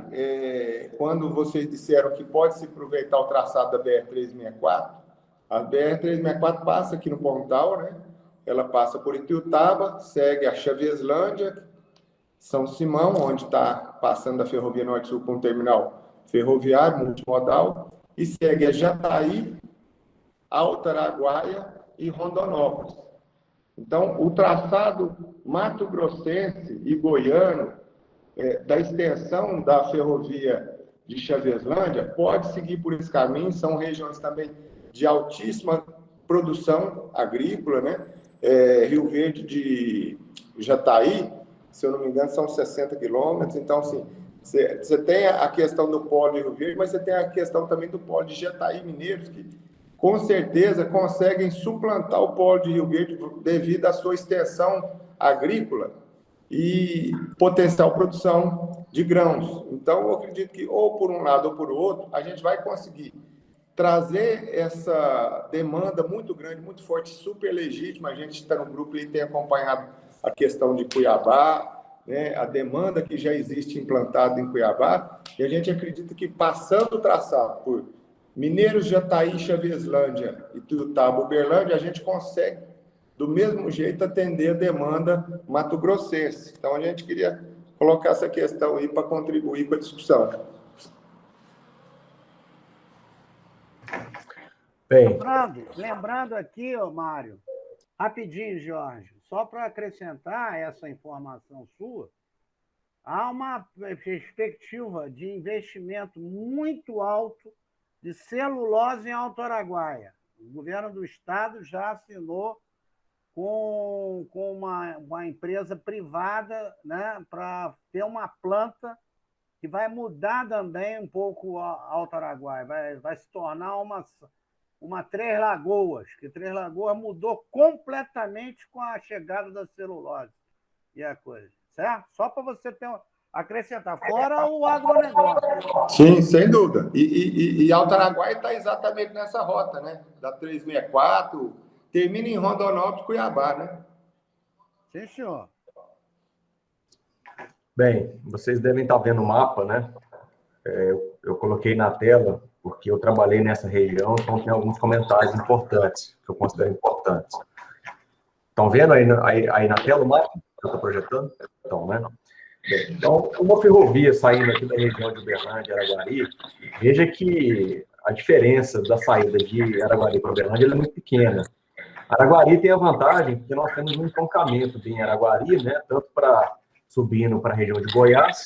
quando vocês disseram que pode se aproveitar o traçado da BR-364, a BR-364 passa aqui no Pontal, né? Ela passa por Ituiutaba, segue a Chaveslândia, São Simão, onde está passando a Ferrovia Norte-Sul com um terminal ferroviário, multimodal, e segue a Jataí, Alto Araguaia e Rondonópolis. Então, o traçado mato-grossense e goiano da extensão da ferrovia de Chaveslândia pode seguir por esse caminho, são regiões também de altíssima produção agrícola, né? Rio Verde de Jataí, se eu não me engano, são 60 quilômetros, então, assim, você tem a questão do polo de Rio Verde, mas você tem a questão também do polo de Jataí Mineiros, que com certeza conseguem suplantar o polo de Rio Verde devido à sua extensão agrícola e potencial produção de grãos. Então, eu acredito que, ou por um lado ou por outro, a gente vai conseguir trazer essa demanda muito grande, muito forte, super legítima. A gente está no grupo e tem acompanhado a questão de Cuiabá, né, a demanda que já existe implantada em Cuiabá, e a gente acredita que, passando o traçado por Mineiros, Jataí, Chaveslândia, Ituiutaba, Uberlândia, a gente consegue, do mesmo jeito, atender a demanda mato-grossense. Então, a gente queria colocar essa questão aí para contribuir com a discussão. Bem. Lembrando aqui, Mário, rapidinho, Jorge, só para acrescentar essa informação sua, há uma perspectiva de investimento muito alto de celulose em Alto Araguaia. O governo do estado já assinou com uma empresa privada, né, para ter uma planta que vai mudar também um pouco Alto Araguaia, vai se tornar uma Três Lagoas, que Três Lagoas mudou completamente com a chegada da celulose e a coisa, certo? Só para você acrescentar, fora o agronegócio. Sim, sem dúvida. E Alto Araguaia está exatamente nessa rota, né? Da 364, termina em Rondonópolis, Cuiabá, né? Sim, senhor. Bem, vocês devem estar vendo o mapa, né? Eu coloquei na tela, porque eu trabalhei nessa região, então tem alguns comentários importantes, que eu considero importantes. Estão vendo aí na tela o mapa que eu estou projetando? Então, né? Então, uma ferrovia saindo aqui da região de Uberlândia, Araguari, veja que a diferença da saída de Araguari para Uberlândia é muito pequena. Araguari tem a vantagem que nós temos um entroncamento em Araguari, né, tanto para subindo para a região de Goiás,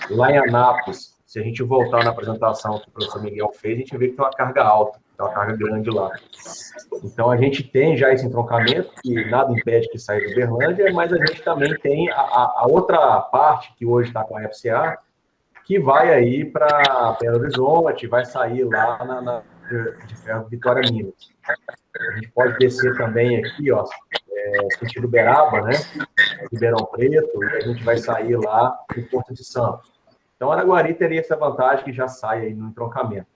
lá em Anápolis, se a gente voltar na apresentação que o professor Miguel fez, a gente vê que tem uma carga alta, tem uma carga grande lá. Então, a gente tem já esse entroncamento, que nada impede que saia de Uberlândia, mas a gente também tem a outra parte, que hoje está com a FCA, que vai aí para Belo Horizonte, vai sair lá de Ferro Vitória Minas. A gente pode descer também aqui, ó, sentido Uberaba, né, Ribeirão Preto, e a gente vai sair lá no Porto de Santos. Então, Araguari teria essa vantagem que já sai aí no entroncamento.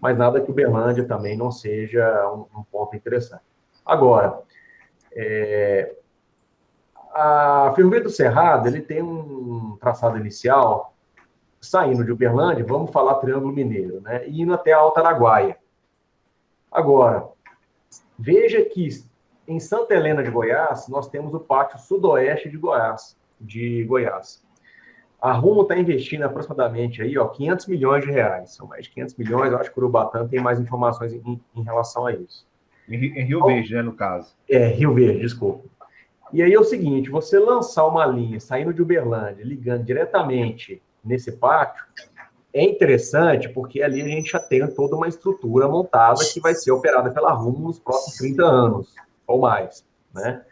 Mas nada que Uberlândia também não seja um ponto interessante. Agora, a Ferrovia do Cerrado, ele tem um traçado inicial, saindo de Uberlândia, vamos falar Triângulo Mineiro, né, e indo até Alto Araguaia. Agora, veja que em Santa Helena de Goiás, nós temos o pátio sudoeste de Goiás. A Rumo está investindo aproximadamente aí, ó, 500 milhões de reais. São mais de 500 milhões, eu acho que o Urubatã tem mais informações em relação a isso. Em Rio Verde, né, no caso. Rio Verde, desculpa. E aí é o seguinte, você lançar uma linha saindo de Uberlândia, ligando diretamente nesse pátio, é interessante porque ali a gente já tem toda uma estrutura montada que vai ser operada pela Rumo nos próximos 30 anos, ou mais, né?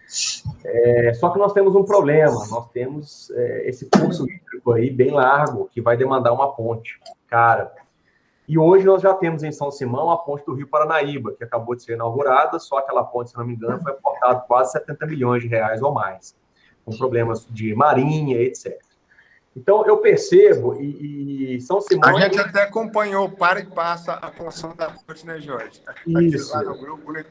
Só que nós temos um problema, nós temos esse curso hídrico aí bem largo, que vai demandar uma ponte, cara. E hoje nós já temos em São Simão a ponte do Rio Paranaíba, que acabou de ser inaugurada, só aquela ponte, se não me engano, foi aportada quase 70 milhões de reais ou mais, com problemas de marinha, etc. Então, eu percebo, e São Simão... A gente até acompanhou, para e passa, a função da ponte, né, Jorge? Isso. Lá no grupo, né?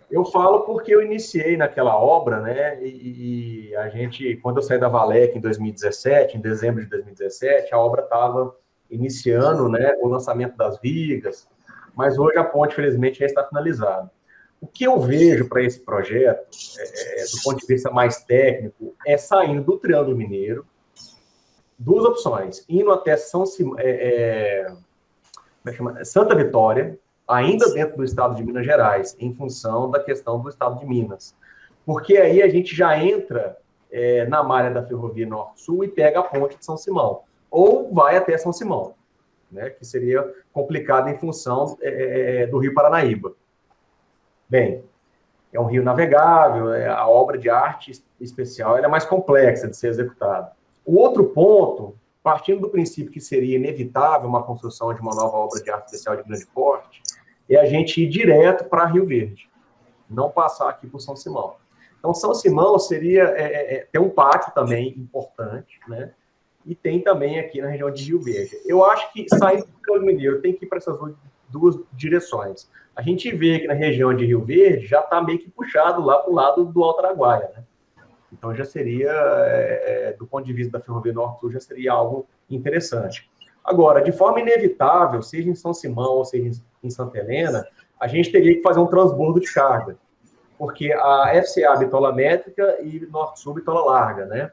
Eu falo porque eu iniciei naquela obra, né, e a gente, quando eu saí da Valec em 2017, em dezembro de 2017, a obra estava iniciando, né, o lançamento das vigas, mas hoje a ponte, felizmente, já está finalizada. O que eu vejo para esse projeto, do ponto de vista mais técnico, é saindo do Triângulo Mineiro, duas opções, indo até Santa Vitória, ainda dentro do estado de Minas Gerais, em função da questão do estado de Minas. Porque aí a gente já entra na malha da Ferrovia Norte-Sul e pega a ponte de São Simão, ou vai até São Simão, né, que seria complicado em função do Rio Paranaíba. Bem, é um rio navegável, a obra de arte especial ela é mais complexa de ser executada. O outro ponto, partindo do princípio que seria inevitável uma construção de uma nova obra de arte especial de grande porte, é a gente ir direto para Rio Verde, não passar aqui por São Simão. Então, São Simão seria tem um pátio também importante, né? E tem também aqui na região de Rio Verde. Eu acho que saindo do Triângulo Mineiro tem que ir para essas duas direções. A gente vê que na região de Rio Verde já está meio que puxado lá para o lado do Alto Araguaia, né? Então já seria, do ponto de vista da Ferrovia Norte-Sul, já seria algo interessante. Agora, de forma inevitável, seja em São Simão ou seja em Santa Helena, a gente teria que fazer um transbordo de carga, porque a FCA bitola métrica e Norte-Sul bitola larga, né?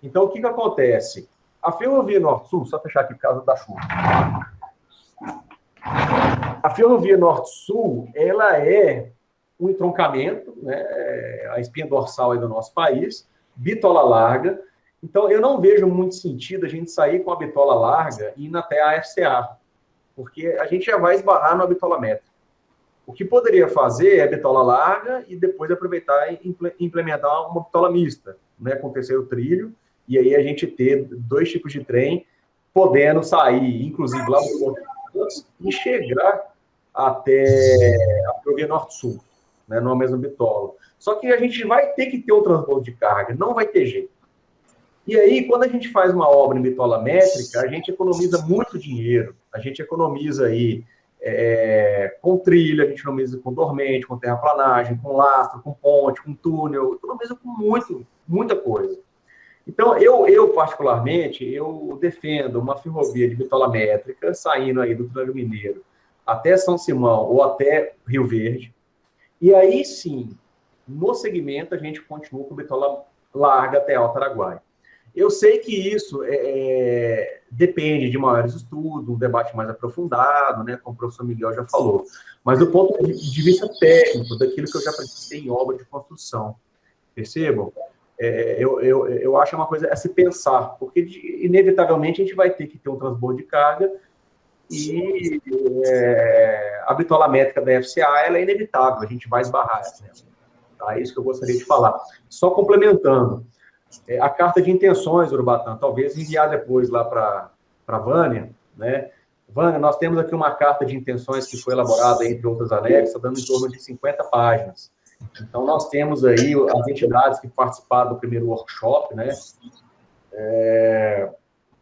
Então, o que acontece? A Ferrovia Norte-Sul, só fechar aqui por causa da chuva. A Ferrovia Norte-Sul, ela é um entroncamento, né, a espinha dorsal aí do nosso país, bitola larga. Então, eu não vejo muito sentido a gente sair com a bitola larga e ir até a FCA, porque a gente já vai esbarrar na bitola métrica. O que poderia fazer é bitola larga e depois aproveitar e implementar uma bitola mista, né, com o terceiro trilho, e aí a gente ter 2 tipos de trem podendo sair, inclusive lá do Porto e chegar até a Ferrovia Norte-Sul, né, numa mesma bitola. Só que a gente vai ter que ter um transbordo de carga, não vai ter jeito. E aí, quando a gente faz uma obra em bitola métrica, a gente economiza muito dinheiro, a gente economiza aí com trilha, a gente economiza com dormente, com terraplanagem, com lastro, com ponte, com túnel, economiza com muita coisa. Então, eu particularmente, eu defendo uma ferrovia de bitola métrica, saindo aí do Triângulo Mineiro até São Simão ou até Rio Verde, e aí sim, no segmento, a gente continua com bitola larga até Alto Araguaia. Eu sei que isso depende de maiores estudos, um debate mais aprofundado, né, como o professor Miguel já falou, mas do ponto de vista técnico, daquilo que eu já participei em obra de construção, percebam? Eu acho uma coisa a se pensar, porque inevitavelmente a gente vai ter que ter um transbordo de carga e a bitola métrica da FCA ela é inevitável, a gente vai esbarrar. Né? Tá? É isso que eu gostaria de falar. Só complementando, a carta de intenções, Urubatã, talvez enviar depois lá para a Vânia, né? Vânia, nós temos aqui uma carta de intenções que foi elaborada, entre outros anexos, dando em torno de 50 páginas. Então, nós temos aí as entidades que participaram do primeiro workshop, né?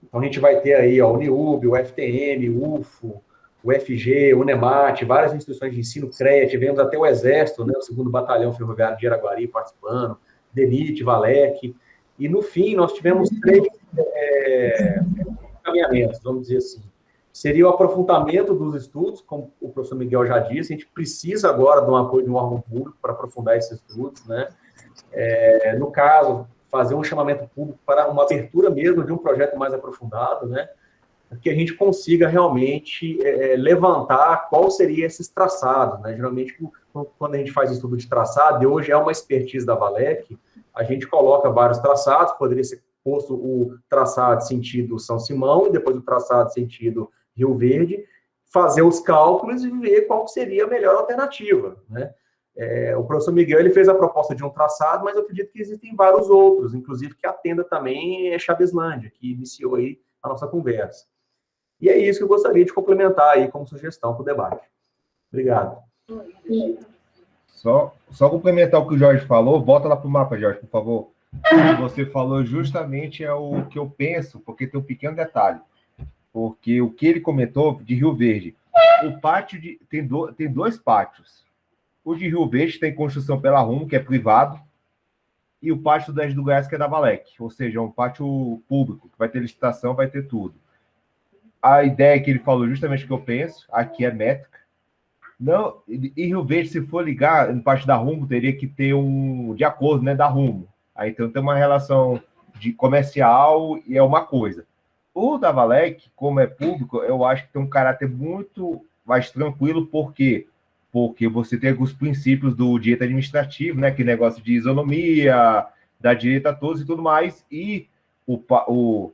Então, a gente vai ter aí a Uniub, o FTM, o UFO, o FG, o UNEMAT, várias instituições de ensino, CREA, tivemos até o Exército, né? O 2º Batalhão Ferroviário de Araguari participando, DENIT, VALEC, e no fim nós tivemos 3 encaminhamentos, vamos dizer assim. Seria o aprofundamento dos estudos, como o professor Miguel já disse, a gente precisa agora do apoio de um órgão público para aprofundar esses estudos, né? No caso, fazer um chamamento público para uma abertura mesmo de um projeto mais aprofundado, né? Para que a gente consiga realmente levantar qual seria esses traçados, né? Geralmente, quando a gente faz estudo de traçado, e hoje é uma expertise da VALEC, a gente coloca vários traçados, poderia ser posto o traçado sentido São Simão, e depois o traçado sentido Rio Verde, fazer os cálculos e ver qual seria a melhor alternativa, né? O professor Miguel ele fez a proposta de um traçado, mas eu acredito que existem vários outros, inclusive que atenda também Chaveslândia, que iniciou aí a nossa conversa. E é isso que eu gostaria de complementar aí como sugestão para o debate. Obrigado. Só complementar o que o Jorge falou, volta lá para o mapa, Jorge, por favor. O que você falou justamente é o que eu penso, porque tem um pequeno detalhe. Porque o que ele comentou de Rio Verde, o pátio tem 2 pátios. O de Rio Verde tem construção pela Rumo, que é privado, e o pátio do Goiás, que é da Valec, ou seja, é um pátio público, que vai ter licitação, vai ter tudo. A ideia que ele falou, justamente o que eu penso, aqui é métrica. Não, em Rio Verde, se for ligar no pátio da Rumo, teria que ter de acordo, né, da Rumo. Aí então tem uma relação de comercial e é uma coisa. O da Valec, como é público, eu acho que tem um caráter muito mais tranquilo, por quê? Porque você tem alguns princípios do direito administrativo, né? Que negócio de isonomia, da direito a todos e tudo mais, e o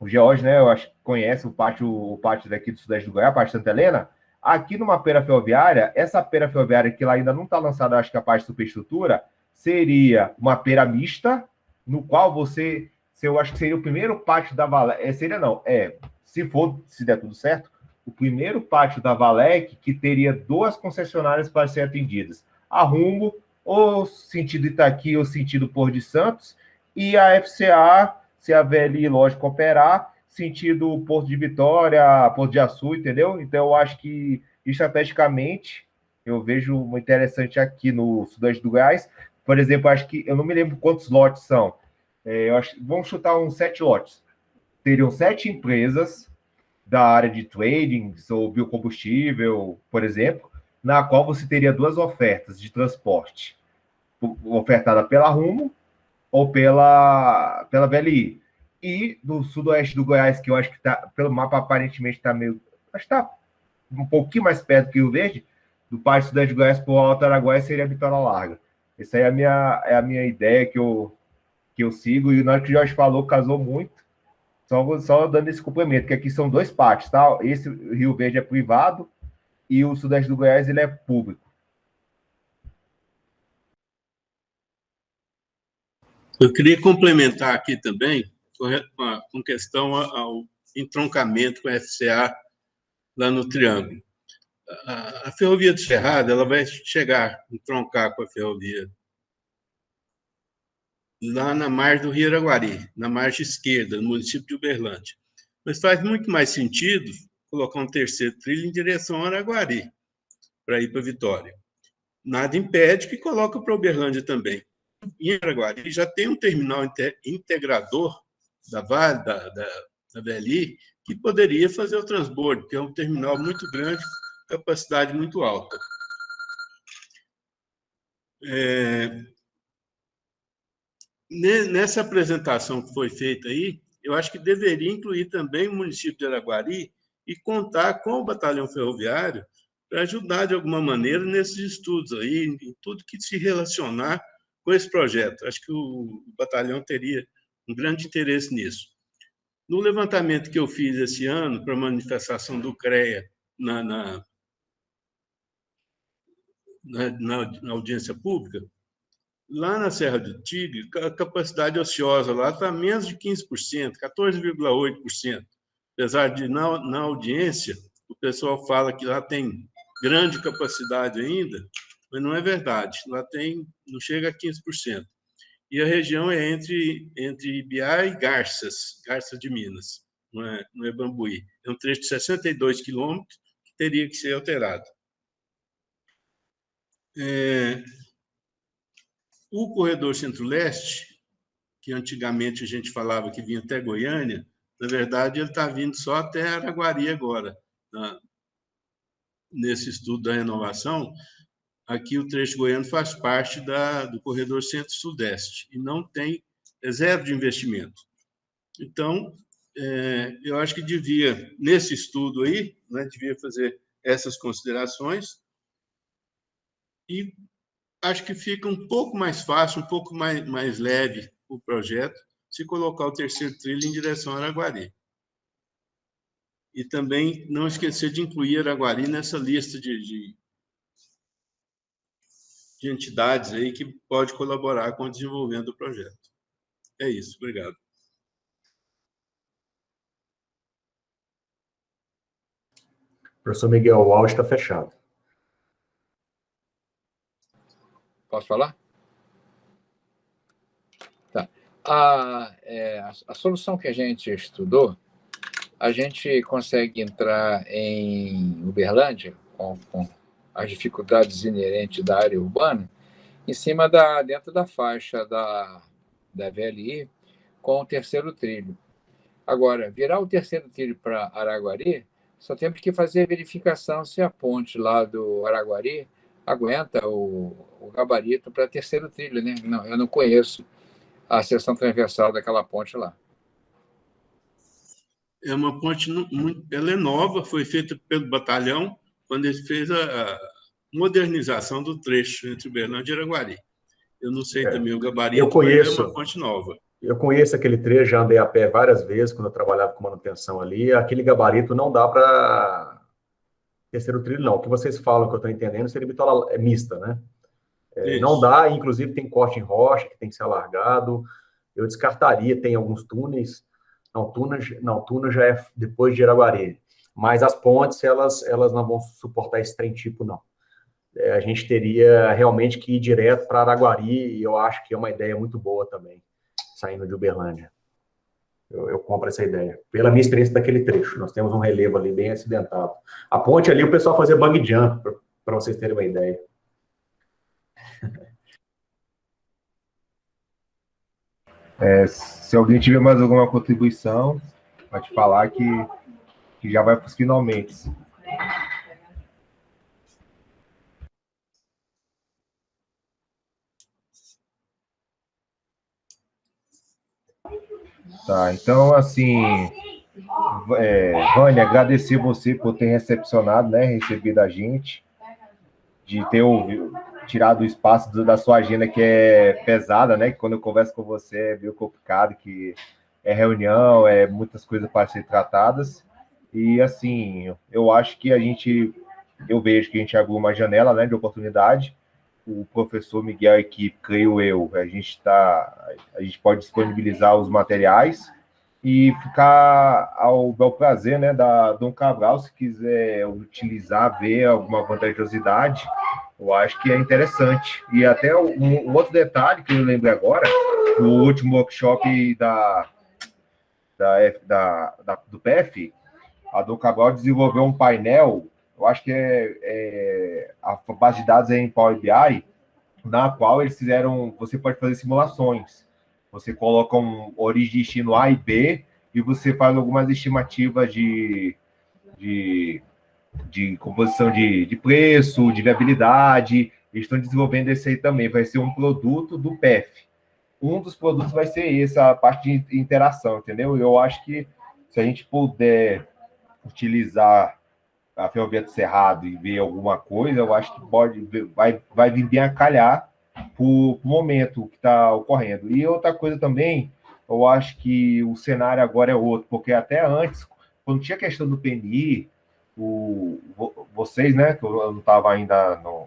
George, né? Eu acho que conhece o pátio daqui do Sudeste do Goiás, a parte de Santa Helena. Aqui numa pera ferroviária, essa pera ferroviária que lá ainda não está lançada, acho que a parte de superestrutura, seria uma pera mista, no qual eu acho que seria o primeiro pátio da Valec, se der tudo certo, o primeiro pátio da Valec que teria 2 concessionárias para ser atendidas. A Rumo, ou sentido Itaqui, ou sentido Porto de Santos, e a FCA, se a VLI, lógico, operar, sentido Porto de Vitória, Porto de Açu, entendeu? Então, eu acho que, estrategicamente, eu vejo muito interessante aqui no Sudeste do Goiás. Por exemplo, acho que, eu não me lembro quantos lotes são, vamos chutar uns 7 lotes. Teriam 7 empresas da área de trading ou biocombustível, por exemplo, na qual você teria 2 ofertas de transporte, ofertada pela Rumo ou pela VLI. E do sudoeste do Goiás, que eu acho que está, pelo mapa, aparentemente está acho que está um pouquinho mais perto que o Verde, do Pátio Sudeste do Goiás para o Alto Araguaia seria a Vitória Larga. Essa aí é a minha ideia que eu sigo, e na hora que o Jorge falou, casou muito. Só dando esse complemento, que aqui são 2 pátios, tá? Esse Rio Verde é privado e o Sudeste do Goiás ele é público. Eu queria complementar aqui também com questão ao entroncamento com a FCA lá no Triângulo. A Ferrovia do Cerrado ela vai entroncar com a ferrovia lá na margem do Rio Araguari, na margem esquerda, no município de Uberlândia. Mas faz muito mais sentido colocar um terceiro trilho em direção ao Araguari, para ir para Vitória. Nada impede que coloque para Uberlândia também. Em Araguari já tem um terminal integrador da Vale, da VLI, que poderia fazer o transbordo, que é um terminal muito grande, capacidade muito alta. Nessa apresentação que foi feita aí, eu acho que deveria incluir também o município de Araguari e contar com o batalhão ferroviário para ajudar de alguma maneira nesses estudos aí, em tudo que se relacionar com esse projeto. Acho que o batalhão teria um grande interesse nisso. No levantamento que eu fiz esse ano para a manifestação do CREA na audiência pública, lá na Serra do Tigre, a capacidade ociosa lá está menos de 15%, 14,8%. Apesar de, na audiência, o pessoal fala que lá tem grande capacidade ainda, mas não é verdade. Lá não chega a 15%. E a região é entre Ibiá e Garças de Minas, não é Bambuí. É um trecho de 62 quilômetros que teria que ser alterado. O corredor Centro-Leste, que antigamente a gente falava que vinha até Goiânia, na verdade, ele está vindo só até Araguari agora. Nesse estudo da renovação, aqui o trecho goiano faz parte do corredor Centro-Sudeste e não tem zero de investimento. Então, eu acho que devia, nesse estudo aí, né, devia fazer essas considerações e acho que fica um pouco mais fácil, um pouco mais leve o projeto, se colocar o terceiro trilho em direção a Araguari. E também não esquecer de incluir Araguari nessa lista de entidades aí que pode colaborar com o desenvolvimento do projeto. É isso, obrigado. Professor Miguel, o áudio está fechado. Posso falar? Tá. A solução que a gente estudou, a gente consegue entrar em Uberlândia, com as dificuldades inerentes da área urbana, em cima dentro da faixa da VLI, com o terceiro trilho. Agora, virar o terceiro trilho para Araguari, só temos que fazer a verificação se a ponte lá do Araguari aguenta o gabarito para terceiro trilho, né? Não, eu não conheço a seção transversal daquela ponte lá. É uma ponte, ela é nova, foi feita pelo batalhão, quando ele fez a modernização do trecho entre Uberlândia e Araguari. Eu não sei também o gabarito, eu conheço, mas é uma ponte nova. Eu conheço aquele trecho, já andei a pé várias vezes, quando eu trabalhava com manutenção ali. Aquele gabarito não dá para terceiro trilho, não. O que vocês falam, que eu estou entendendo, seria bitola mista, né? Não dá, inclusive tem corte em rocha, que tem que ser alargado. Eu descartaria, tem alguns túneis. Não, túnel já é depois de Araguari. Mas as pontes, elas não vão suportar esse trem tipo, não. A gente teria realmente que ir direto para Araguari, e eu acho que é uma ideia muito boa também, saindo de Uberlândia. Eu compro essa ideia. Pela minha experiência daquele trecho, nós temos um relevo ali bem acidentado. A ponte ali, o pessoal fazia bang jump, para vocês terem uma ideia. Se alguém tiver mais alguma contribuição, pode falar que já vai para os finalmente. Tá, então, assim, Vânia, agradecer você por ter recepcionado, né, recebido a gente, de ter tirado o espaço da sua agenda, que é pesada, né, que quando eu converso com você é meio complicado, que é reunião, é muitas coisas para ser tratadas, e, assim, eu acho que eu vejo que a gente abriu uma janela, né, de oportunidade. O professor Miguel, a equipe, creio eu, a gente pode disponibilizar os materiais e ficar ao bel prazer, né, da Dom Cabral, se quiser utilizar, ver alguma vantajosidade, eu acho que é interessante. E até um outro detalhe que eu lembrei agora, no último workshop do PF, a Dom Cabral desenvolveu um painel, eu acho que a base de dados é em Power BI, na qual eles fizeram, você pode fazer simulações. Você coloca origem, destino A e B, e você faz algumas estimativas de composição de preço, de viabilidade. Eles estão desenvolvendo esse aí também, vai ser um produto do PEF. Um dos produtos vai ser essa parte de interação, entendeu? Eu acho que se a gente puder utilizar a Ferrovia do Cerrado e ver alguma coisa, eu acho que vai vir bem a calhar para o momento que está ocorrendo. E outra coisa também, eu acho que o cenário agora é outro, porque até antes, quando tinha a questão do PNI, vocês, né, que eu não estava ainda no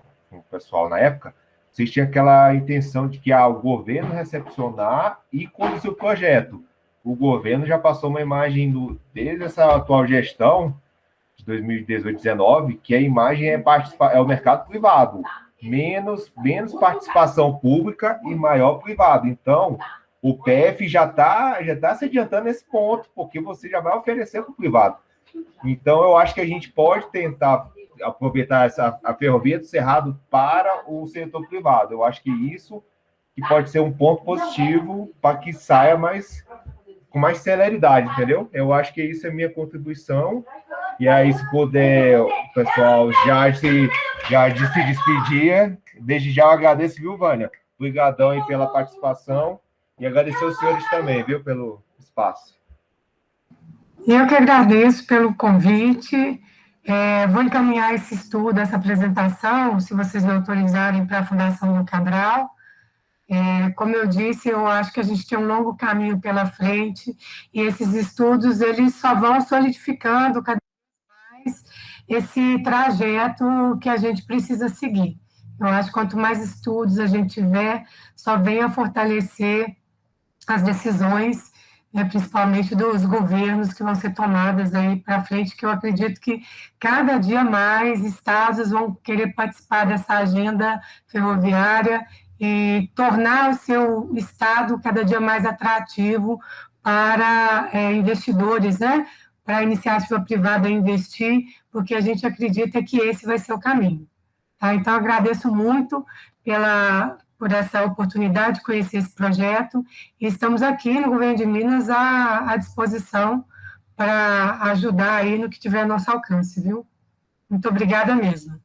pessoal na época, vocês tinham aquela intenção de que o governo recepcionar e conduzir o projeto. O governo já passou uma imagem desde essa atual gestão, de 2018-19, que a imagem é o mercado privado, menos participação pública e maior privado. Então, o PF já tá se adiantando nesse ponto, porque você já vai oferecer para o privado. Então, eu acho que a gente pode tentar aproveitar a Ferrovia do Cerrado para o setor privado. Eu acho que isso que pode ser um ponto positivo para que saia com mais celeridade, entendeu? Eu acho que isso é minha contribuição. E aí, se puder, o pessoal já se despedir. Desde já eu agradeço, viu, Vânia? Obrigadão aí pela participação e agradecer aos senhores também, viu, pelo espaço. Eu que agradeço pelo convite. Vou encaminhar esse estudo, essa apresentação, se vocês me autorizarem, para a Fundação Dom Cabral. Como eu disse, eu acho que a gente tem um longo caminho pela frente e esses estudos, eles só vão solidificando cada vez mais esse trajeto que a gente precisa seguir. Eu acho que quanto mais estudos a gente tiver, só vem a fortalecer as decisões, principalmente dos governos que vão ser tomadas aí para frente, que eu acredito que cada dia mais estados vão querer participar dessa agenda ferroviária e tornar o seu estado cada dia mais atrativo para investidores, né? Para a iniciativa privada investir, porque a gente acredita que esse vai ser o caminho. Tá? Então, agradeço muito por essa oportunidade de conhecer esse projeto e estamos aqui no Governo de Minas à disposição para ajudar aí no que tiver ao nosso alcance, viu? Muito obrigada mesmo.